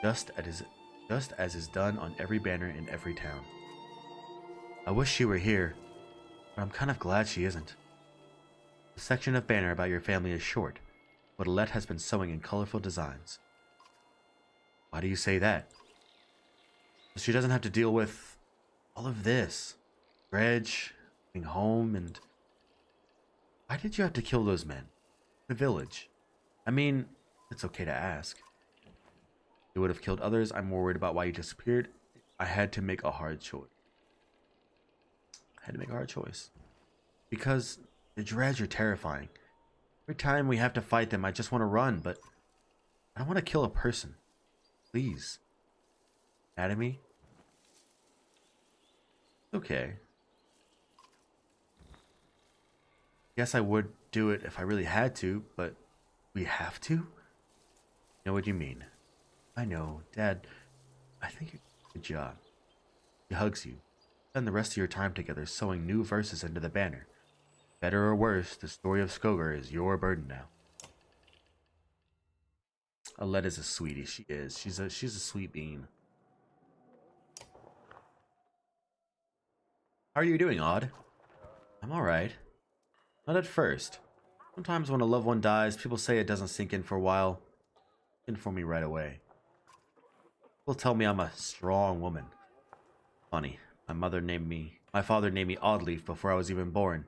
just as is done on every banner in every town. I wish she were here, but I'm kind of glad she isn't. The section of banner about your family is short, but Alette has been sewing in colorful designs. Why do you say that? She doesn't have to deal with all of this. Dredge, being home, and... Why did you have to kill those men? The village. I mean, it's okay to ask. You would have killed others. I'm more worried about why you disappeared. I had to make a hard choice. Because the Dredge are terrifying. Every time we have to fight them, I just want to run, but I don't want to kill a person. Please. Mad at me? Okay. Guess I would do it if I really had to, but we have to? You know what you mean. I know, Dad. I think you did a good job. He hugs you. Spend the rest of your time together sewing new verses into the banner. Better or worse, the story of Skogar is your burden now. Alette is a sweetie. She is. She's a sweet bean. How are you doing, Odd? I'm alright. Not at first. Sometimes when a loved one dies, people say it doesn't sink in for a while. In for me right away. People tell me I'm a strong woman. Funny, my father named me Oddleaf before I was even born.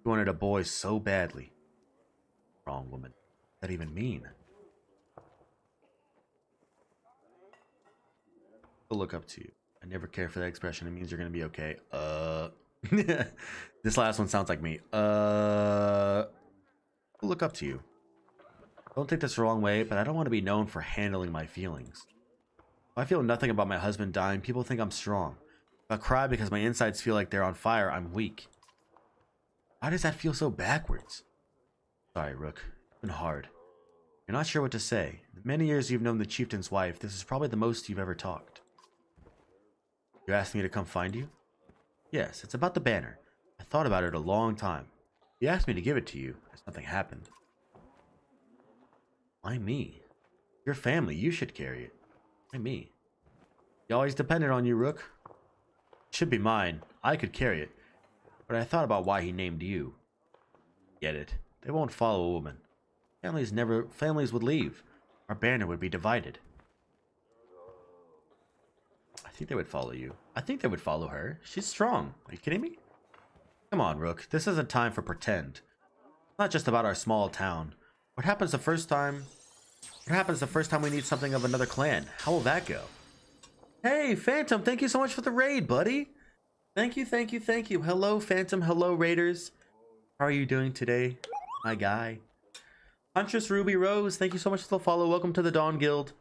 He wanted a boy so badly. Strong woman. What does that even mean? I'll look up to you. I never care for that expression. It means you're gonna be okay. This last one sounds like me. I'll look up to you. Don't take this the wrong way, but I don't want to be known for handling my feelings. If I feel nothing about my husband dying, people think I'm strong. If I cry because my insides feel like they're on fire, I'm weak. Why does that feel so backwards? Sorry, Rook. It's been hard. You're not sure what to say. In the many years you've known the chieftain's wife, this is probably the most you've ever talked. You asked me to come find you? Yes, it's about the banner. I thought about it a long time. You asked me to give it to you, as nothing happened. Why me? Your family, you should carry it. Why me? He always depended on you, Rook. It should be mine. I could carry it. But I thought about why he named you. Get it. They won't follow a woman. Families would leave. Our banner would be divided. I think they would follow you. I think they would follow her. She's strong. Are you kidding me? Come on, Rook. This isn't time for pretend. Not just about our small town. What happens the first time? What happens the first time we need something of another clan? How will that go? Hey, Phantom, thank you so much for the raid, buddy. Thank you, thank you, thank you. Hello, Phantom. Hello, Raiders. How are you doing today, my guy? Huntress Ruby Rose, thank you so much for the follow. Welcome to the Dawn Guild.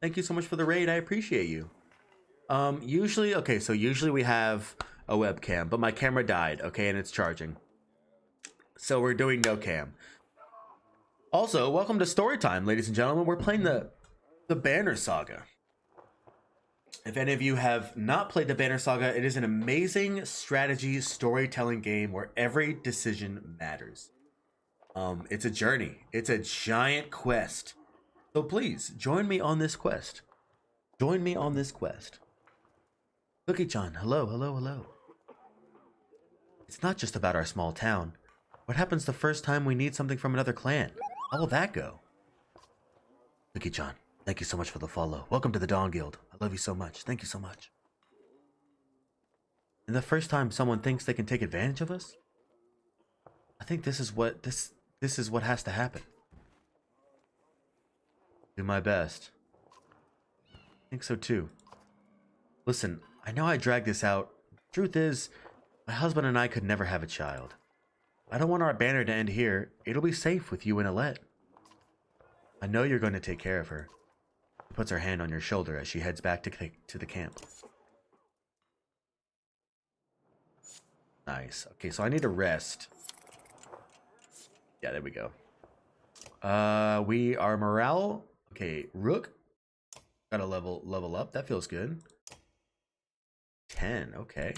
Thank you so much for the raid. I appreciate you. Usually we have a webcam, but my camera died, okay, and it's charging. So we're doing no cam. Also, welcome to story time, ladies and gentlemen. We're playing the Banner Saga. If any of you have not played the Banner Saga, it is an amazing strategy storytelling game where every decision matters. It's a journey. It's a giant quest. So please join me on this quest. Join me on this quest. Cookie-chan, hello, hello, hello. It's not just about our small town. What happens the first time we need something from another clan? How will that go? Cookie-chan, thank you so much for the follow. Welcome to the Dawn Guild. I love you so much. Thank you so much. And the first time someone thinks they can take advantage of us? I think this is what has to happen. Do my best. I think so too. Listen, I know I dragged this out. Truth is, my husband and I could never have a child. I don't want our banner to end here. It'll be safe with you and Alette. I know you're going to take care of her. She puts her hand on your shoulder as she heads back to the camp. Nice. Okay, so I need to rest. Yeah, there we go. We are morale. Okay, Rook. Got a level up. That feels good. 10. Okay.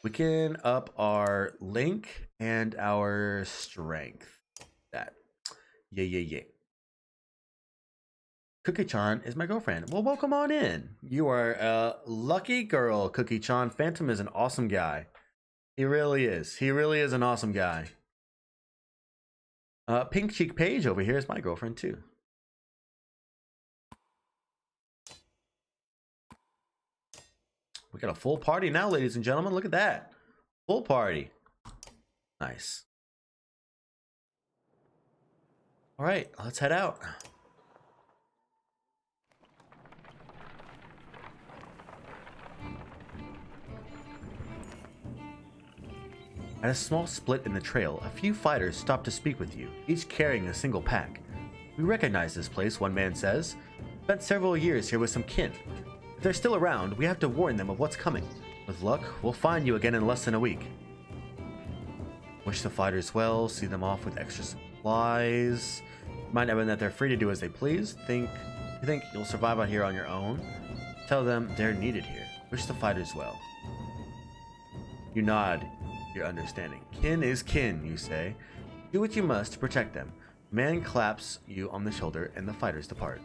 We can up our link and our strength. That. Yeah. Cookie-chan is my girlfriend. Well, welcome on in. You are a lucky girl, Cookie-chan. Phantom is an awesome guy. He really is. He really is an awesome guy. Pink Cheek Paige over here is my girlfriend too. We got a full party now, ladies and gentlemen. Look at that. Full party. Nice. All right, let's head out. At a small split in the trail, a few fighters stop to speak with you, each carrying a single pack. We recognize this place, one man says. Spent several years here with some kin. If they're still around, we have to warn them of what's coming. With luck, we'll find you again in less than a week. Wish the fighters well, see them off with extra supplies. Remind everyone that they're free to do as they please. You think you'll survive out here on your own? Tell them they're needed here. Wish the fighters well. You nod your understanding. Kin is kin, you say. Do what you must to protect them. Man claps you on the shoulder and the fighters depart.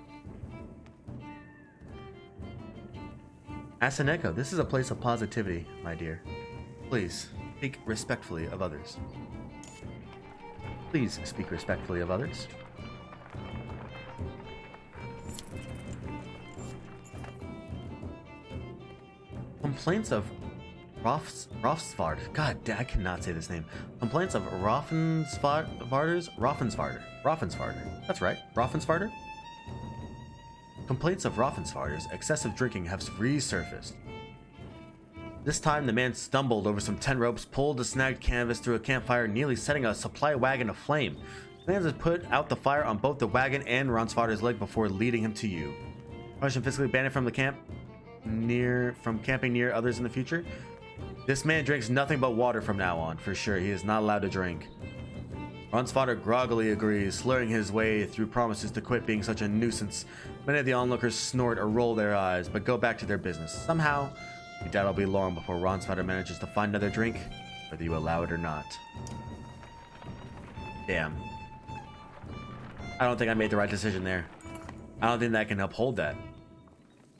Asaneko, this is a place of positivity, my dear. Please, speak respectfully of others. Please speak respectfully of others. Complaints of Rofsvard. God, I cannot say this name. Complaints of Raffensvarder. That's right, Raffensvarder. Complaints of Raffensvarder's excessive drinking have resurfaced. This time, the man stumbled over some tent ropes, pulled the snagged canvas through a campfire, nearly setting a supply wagon aflame. The man has put out the fire on both the wagon and Raffensvarder's leg before leading him to you. Punish him physically, banned from camping near others in the future. This man drinks nothing but water from now on, for sure. He is not allowed to drink. Raffensvarder groggily agrees, slurring his way through promises to quit being such a nuisance. Many of the onlookers snort or roll their eyes, but go back to their business. Somehow, you doubt it'll be long before Raffensvarder manages to find another drink, whether you allow it or not. Damn. I don't think I made the right decision there. I don't think that can uphold that.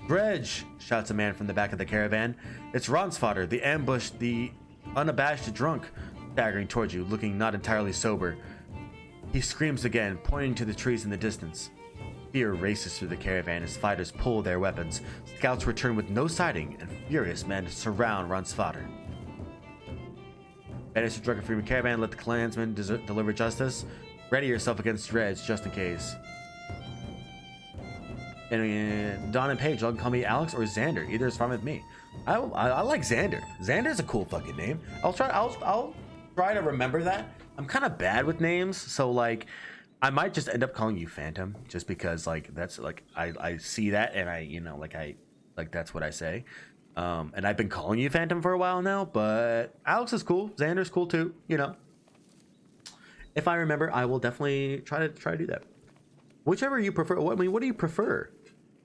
Dredge! Shouts a man from the back of the caravan. It's Raffensvarder, the unabashed drunk, staggering towards you, looking not entirely sober. He screams again, pointing to the trees in the distance. Fear races through the caravan as fighters pull their weapons. Scouts return with no sighting, and furious men surround Raffensvarder. Banish the drunken freeman caravan. Let the clansmen deliver justice. Ready yourself against dreads, just in case. And Don and Paige, y'all can call me Alex or Xander. Either is fine with me. I like Xander. Xander's a cool fucking name. I'll try to remember that. I'm kind of bad with names, so like I might just end up calling you Phantom, just because like that's like I see that and I that's what I say. And I've been calling you Phantom for a while now, but Alex is cool. Xander's cool too. You know, if I remember, I will definitely try to do that. Whichever you prefer. What do you prefer?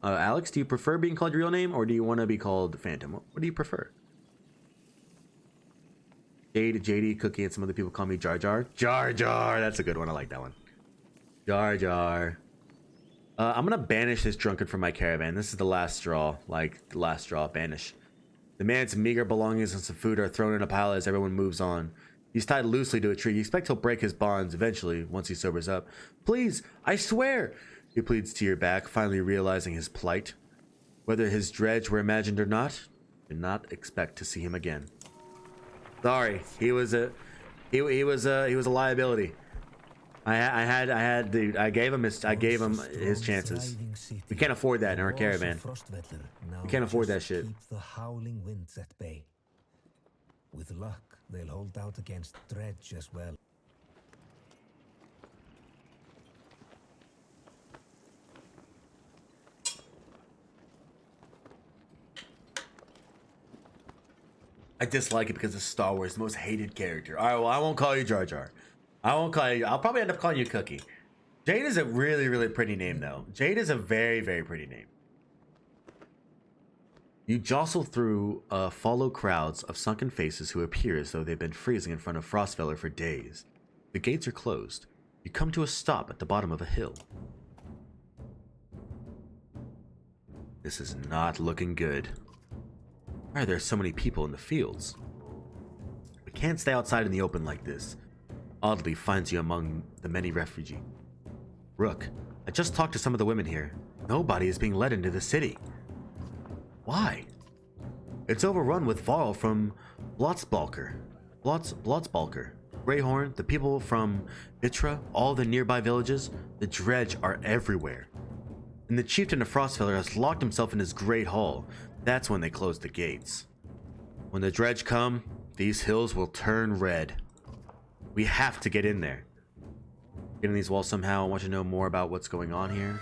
Alex, do you prefer being called your real name, or do you want to be called Phantom? What do you prefer? Jade, JD, Cookie, and some other people call me Jar Jar. Jar Jar, that's a good one. I like that one. Jar Jar. I'm gonna banish this drunkard from my caravan. This is the last straw. Like the last straw. Banish. The man's meager belongings and some food are thrown in a pile as everyone moves on. He's tied loosely to a tree. You expect he'll break his bonds eventually once he sobers up. Please, I swear, he pleads to your back, finally realizing his plight. Whether his dredge were imagined or not, do not expect to see him again. Sorry, he was a liability. I gave him his chances. We can't afford that in our caravan. We can't afford that shit. Keep the howling winds at bay. With luck, they'll hold out against dredge as well. I dislike it because it's Star Wars' most hated character. All right, well, I won't call you Jar Jar. I won't call you. I'll probably end up calling you Cookie. Jade is a really, really pretty name, though. Jade is a very, very pretty name. You jostle through follow crowds of sunken faces who appear as though they've been freezing in front of Frostfeller for days. The gates are closed. You come to a stop at the bottom of a hill. This is not looking good. Why are there so many people in the fields? We can't stay outside in the open like this. Oddly finds you among the many refugees. Rook, I just talked to some of the women here. Nobody is being let into the city. Why? It's overrun with Varl from Blotzbalker, Greyhorn, the people from Vitra, all the nearby villages. The dredge are everywhere. And the chieftain of Frostfeller has locked himself in his great hall. That's when they close the gates. When the dredge come, these hills will turn red. We have to get in there. Get in these walls somehow. I want you to know more about what's going on here.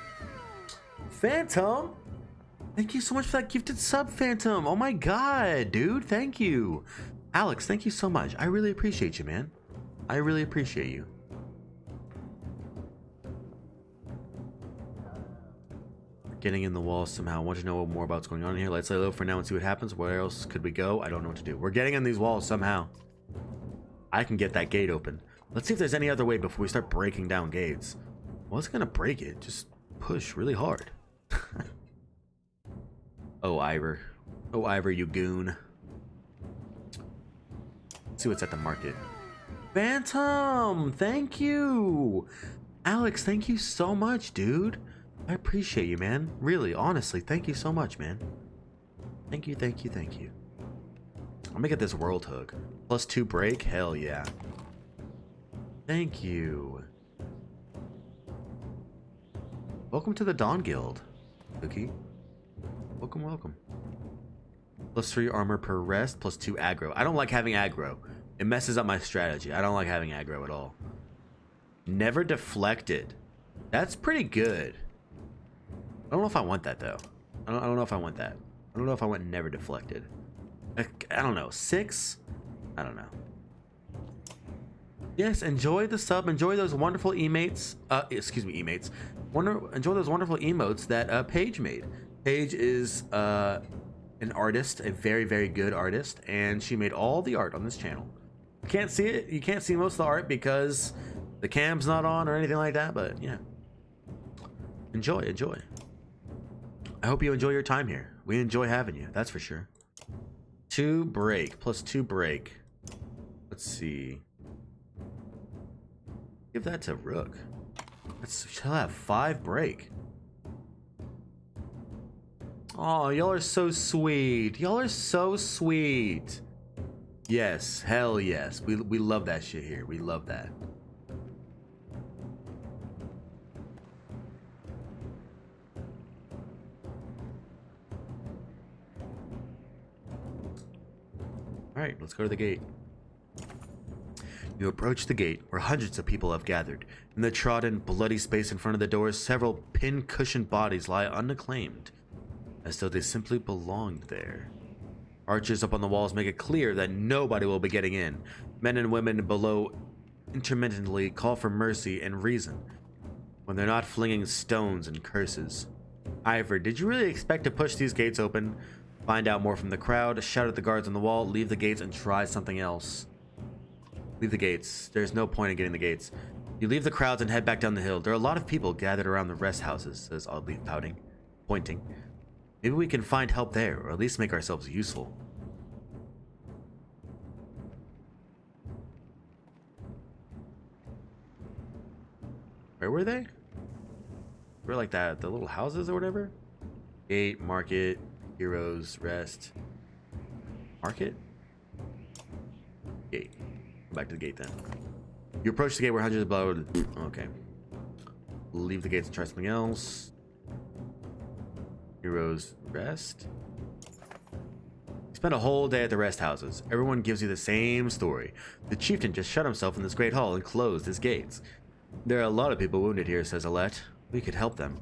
Phantom! Thank you so much for that gifted sub, Phantom. Oh my god, dude. Thank you. Alex, thank you so much. I really appreciate you, man. I really appreciate you. Getting in the walls somehow. I want you to know more about what's going on here. Let's lay low for now and see what happens. Where else could we go? I don't know what to do. We're getting in these walls somehow. I can get that gate open. Let's see if there's any other way before we start breaking down gates. What's gonna break it? Just push really hard. Oh, Ivor. Oh, Ivor, you goon. Let's see what's at the market. Phantom! Thank you! Alex, thank you so much, dude. I appreciate you, man. Really, honestly, thank you so much, man. Thank you, thank you, thank you. I'm gonna get this world hook. +2 break? Hell yeah. Thank you. Welcome to the Dawn Guild, Cookie. Welcome, welcome. +3 armor per rest, +2 aggro. I don't like having aggro. It messes up my strategy. I don't like having aggro at all. Never deflected. That's pretty good. I don't know if I want that, though. I don't know if I want that. I don't know if I want never deflected. I don't know. 6? I don't know. Yes, enjoy the sub. Enjoy those wonderful emotes. Excuse me, emotes. Enjoy those wonderful emotes that Paige made. Paige is an artist, a very, very good artist, and she made all the art on this channel. You can't see it. You can't see most of the art because the cam's not on or anything like that, but yeah. Enjoy, enjoy. I hope you enjoy your time here. We enjoy having you, that's for sure. 2 break, +2 break. Let's see. Give that to Rook. She'll have 5 break. Oh, y'all are so sweet. Y'all are so sweet. Yes, hell yes. We love that shit here. We love that. Alright, let's go to the gate. You approach the gate, where hundreds of people have gathered. In the trodden, bloody space in front of the doors, several pin-cushioned bodies lie unacclaimed, as though they simply belonged there. Archers up on the walls make it clear that nobody will be getting in. Men and women below intermittently call for mercy and reason, when they're not flinging stones and curses. Ivor, did you really expect to push these gates open? Find out more from the crowd, shout at the guards on the wall, leave the gates, and try something else. Leave the gates. There's no point in getting the gates. You leave the crowds and head back down the hill. There are a lot of people gathered around the rest houses, says Oddleaf, pointing. Maybe we can find help there, or at least make ourselves useful. Where were they? We're like that, the little houses or whatever? Gate, market, heroes, rest. Market? Gate. Go back to the gate then. You approach the gate where hundreds of blood. Okay. Leave the gates and try something else. Heroes, rest. You spend a whole day at the rest houses. Everyone gives you the same story. The chieftain just shut himself in this great hall and closed his gates. There are a lot of people wounded here, says Alette. We could help them.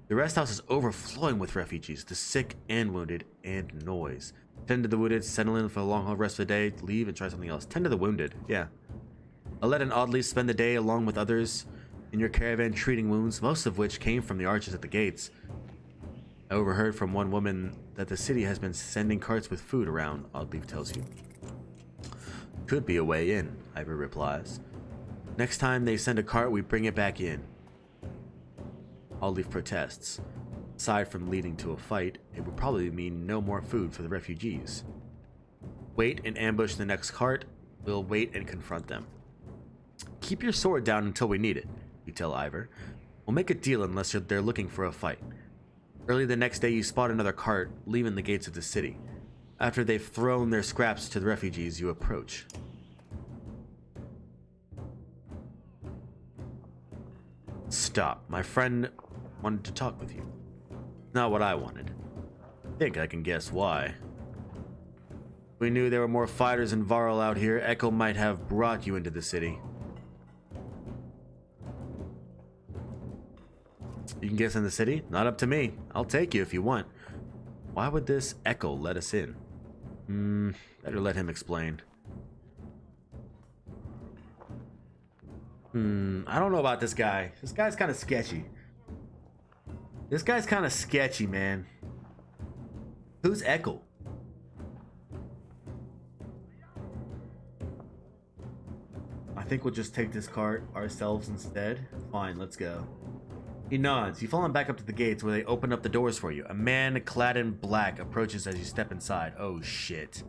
The rest house is overflowing with refugees, the sick and wounded, and noise. Tend to the wounded, settle in for a long haul rest of the day, leave and try something else. Tend to the wounded, yeah. Alette and Oddleaf spend the day along with others in your caravan treating wounds, most of which came from the archers at the gates. I overheard from one woman that the city has been sending carts with food around, Oddleaf tells you. Could be a way in, Ivor replies. Next time they send a cart, we bring it back in. Oddleaf protests. Aside from leading to a fight, it would probably mean no more food for the refugees. Wait and ambush the next cart. We'll wait and confront them. Keep your sword down until we need it, you tell Ivor. We'll make a deal unless they're looking for a fight. Early the next day, you spot another cart leaving the gates of the city. After they've thrown their scraps to the refugees, you approach. Stop. My friend wanted to talk with you. Not what I wanted. I think I can guess why. We knew there were more fighters in Varl out here. Echo might have brought you into the city. You can guess in the city? Not up to me. I'll take you if you want. Why would this Echo let us in? Better let him explain. I don't know about this guy. This guy's kind of sketchy. This guy's kind of sketchy, man. Who's Echo? I think we'll just take this cart ourselves instead. Fine, let's go. He nods. You follow him back up to the gates where they open up the doors for you. A man clad in black approaches as you step inside. Oh shit.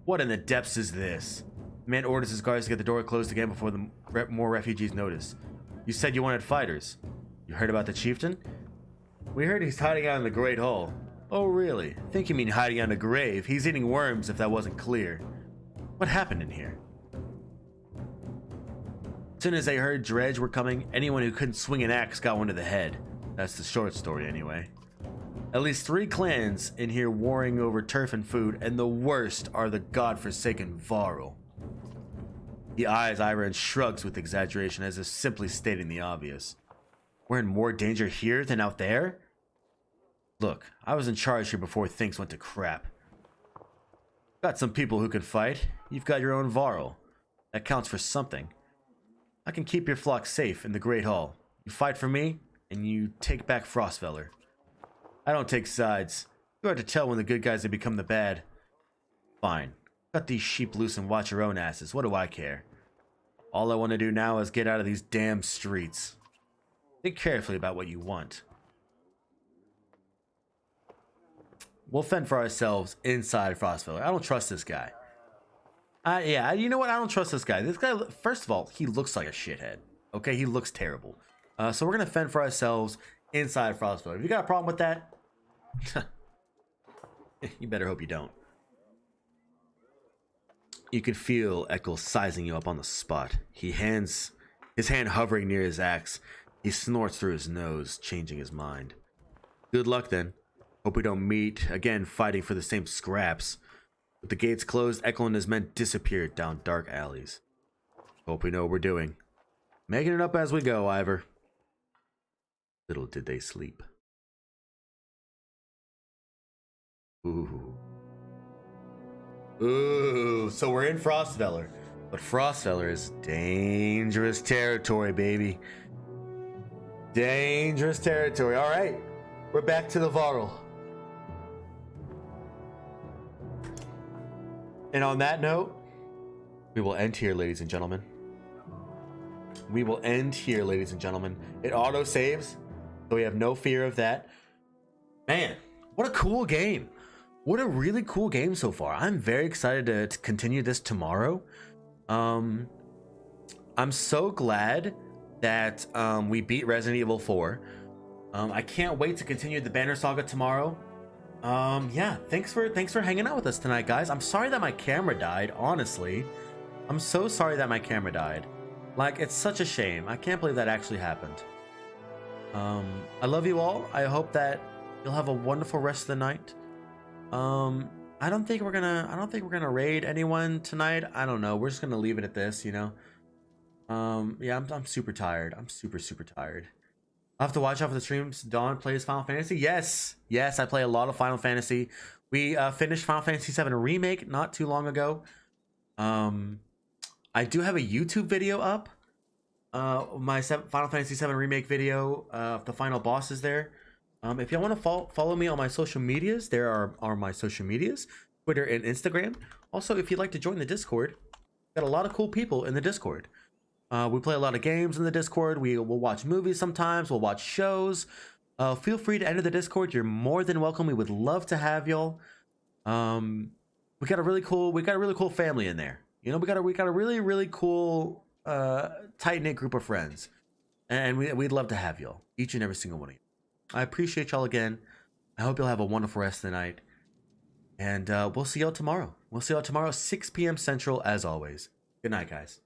What in the depths is this? The man orders his guards to get the door closed again before the more refugees notice. You said you wanted fighters. You heard about the chieftain? We heard he's hiding out in the Great Hall. Oh really? Think you mean hiding out in a grave. He's eating worms if that wasn't clear. What happened in here? As soon as they heard Dredge were coming, anyone who couldn't swing an axe got one to the head. That's the short story anyway. At least 3 clans in here warring over turf and food, and the worst are the godforsaken Varl. He eyes Ivor and shrugs with exaggeration as if simply stating the obvious. We're in more danger here than out there? Look, I was in charge here before things went to crap. Got some people who can fight. You've got your own Varl. That counts for something. I can keep your flock safe in the Great Hall. You fight for me, and you take back Frostfeller. I don't take sides. You hard to tell when the good guys have become the bad. Fine. Cut these sheep loose and watch your own asses. What do I care? All I want to do now is get out of these damn streets. Think carefully about what you want. We'll fend for ourselves inside Frostfeller. I don't trust this guy. Yeah, you know what? I don't trust this guy. This guy, first of all, he looks like a shithead. Okay, he looks terrible. So we're gonna fend for ourselves inside Frostfeller. If you got a problem with that, you better hope you don't. You could feel Eccles sizing you up on the spot. His hand hovering near his axe. He snorts through his nose, changing his mind. Good luck then. Hope we don't meet again fighting for the same scraps. With the gates closed, Eccles and his men disappeared down dark alleys. Hope we know what we're doing. Making it up as we go, Ivor. Little did they sleep. Ooh. Ooh, so we're in Frostfeller. But Frostfeller is dangerous territory, baby. Dangerous territory. All right, we're back to the Varl. And on that note, we will end here, ladies and gentlemen. We will end here, ladies and gentlemen. It auto saves, so we have no fear of that. Man, what a cool game. What a really cool game so far. I'm very excited to continue this tomorrow. I'm so glad that we beat Resident Evil 4. I can't wait to continue the Banner Saga tomorrow. Yeah, thanks for hanging out with us tonight, guys. I'm sorry that my camera died, honestly. I'm so sorry that my camera died. Like, it's such a shame. I can't believe that actually happened. I love you all. I hope that you'll have a wonderful rest of the night. I don't think we're gonna raid anyone tonight. I don't know. We're just gonna leave it at this, you know. Yeah, I'm super tired. I'm super tired. I'll have to watch out for the streams. Dawn plays Final Fantasy. Yes, I play a lot of Final Fantasy. We finished Final Fantasy 7 Remake not too long ago. I do have a YouTube video up. My Final Fantasy 7 Remake video. The final boss is there. If y'all want to follow me on my social medias, there are my social medias, Twitter and Instagram. Also, if you'd like to join the Discord, got a lot of cool people in the Discord. We play a lot of games in the Discord. We'll watch movies sometimes. We'll watch shows. Feel free to enter the Discord. You're more than welcome. We would love to have y'all. We got a really cool family in there. You know, we got a really cool tight-knit group of friends, and we'd love to have y'all, each and every single one of you. I appreciate y'all again. I hope you'll have a wonderful rest of the night. And we'll see y'all tomorrow. 6 p.m. Central, as always. Good night, guys.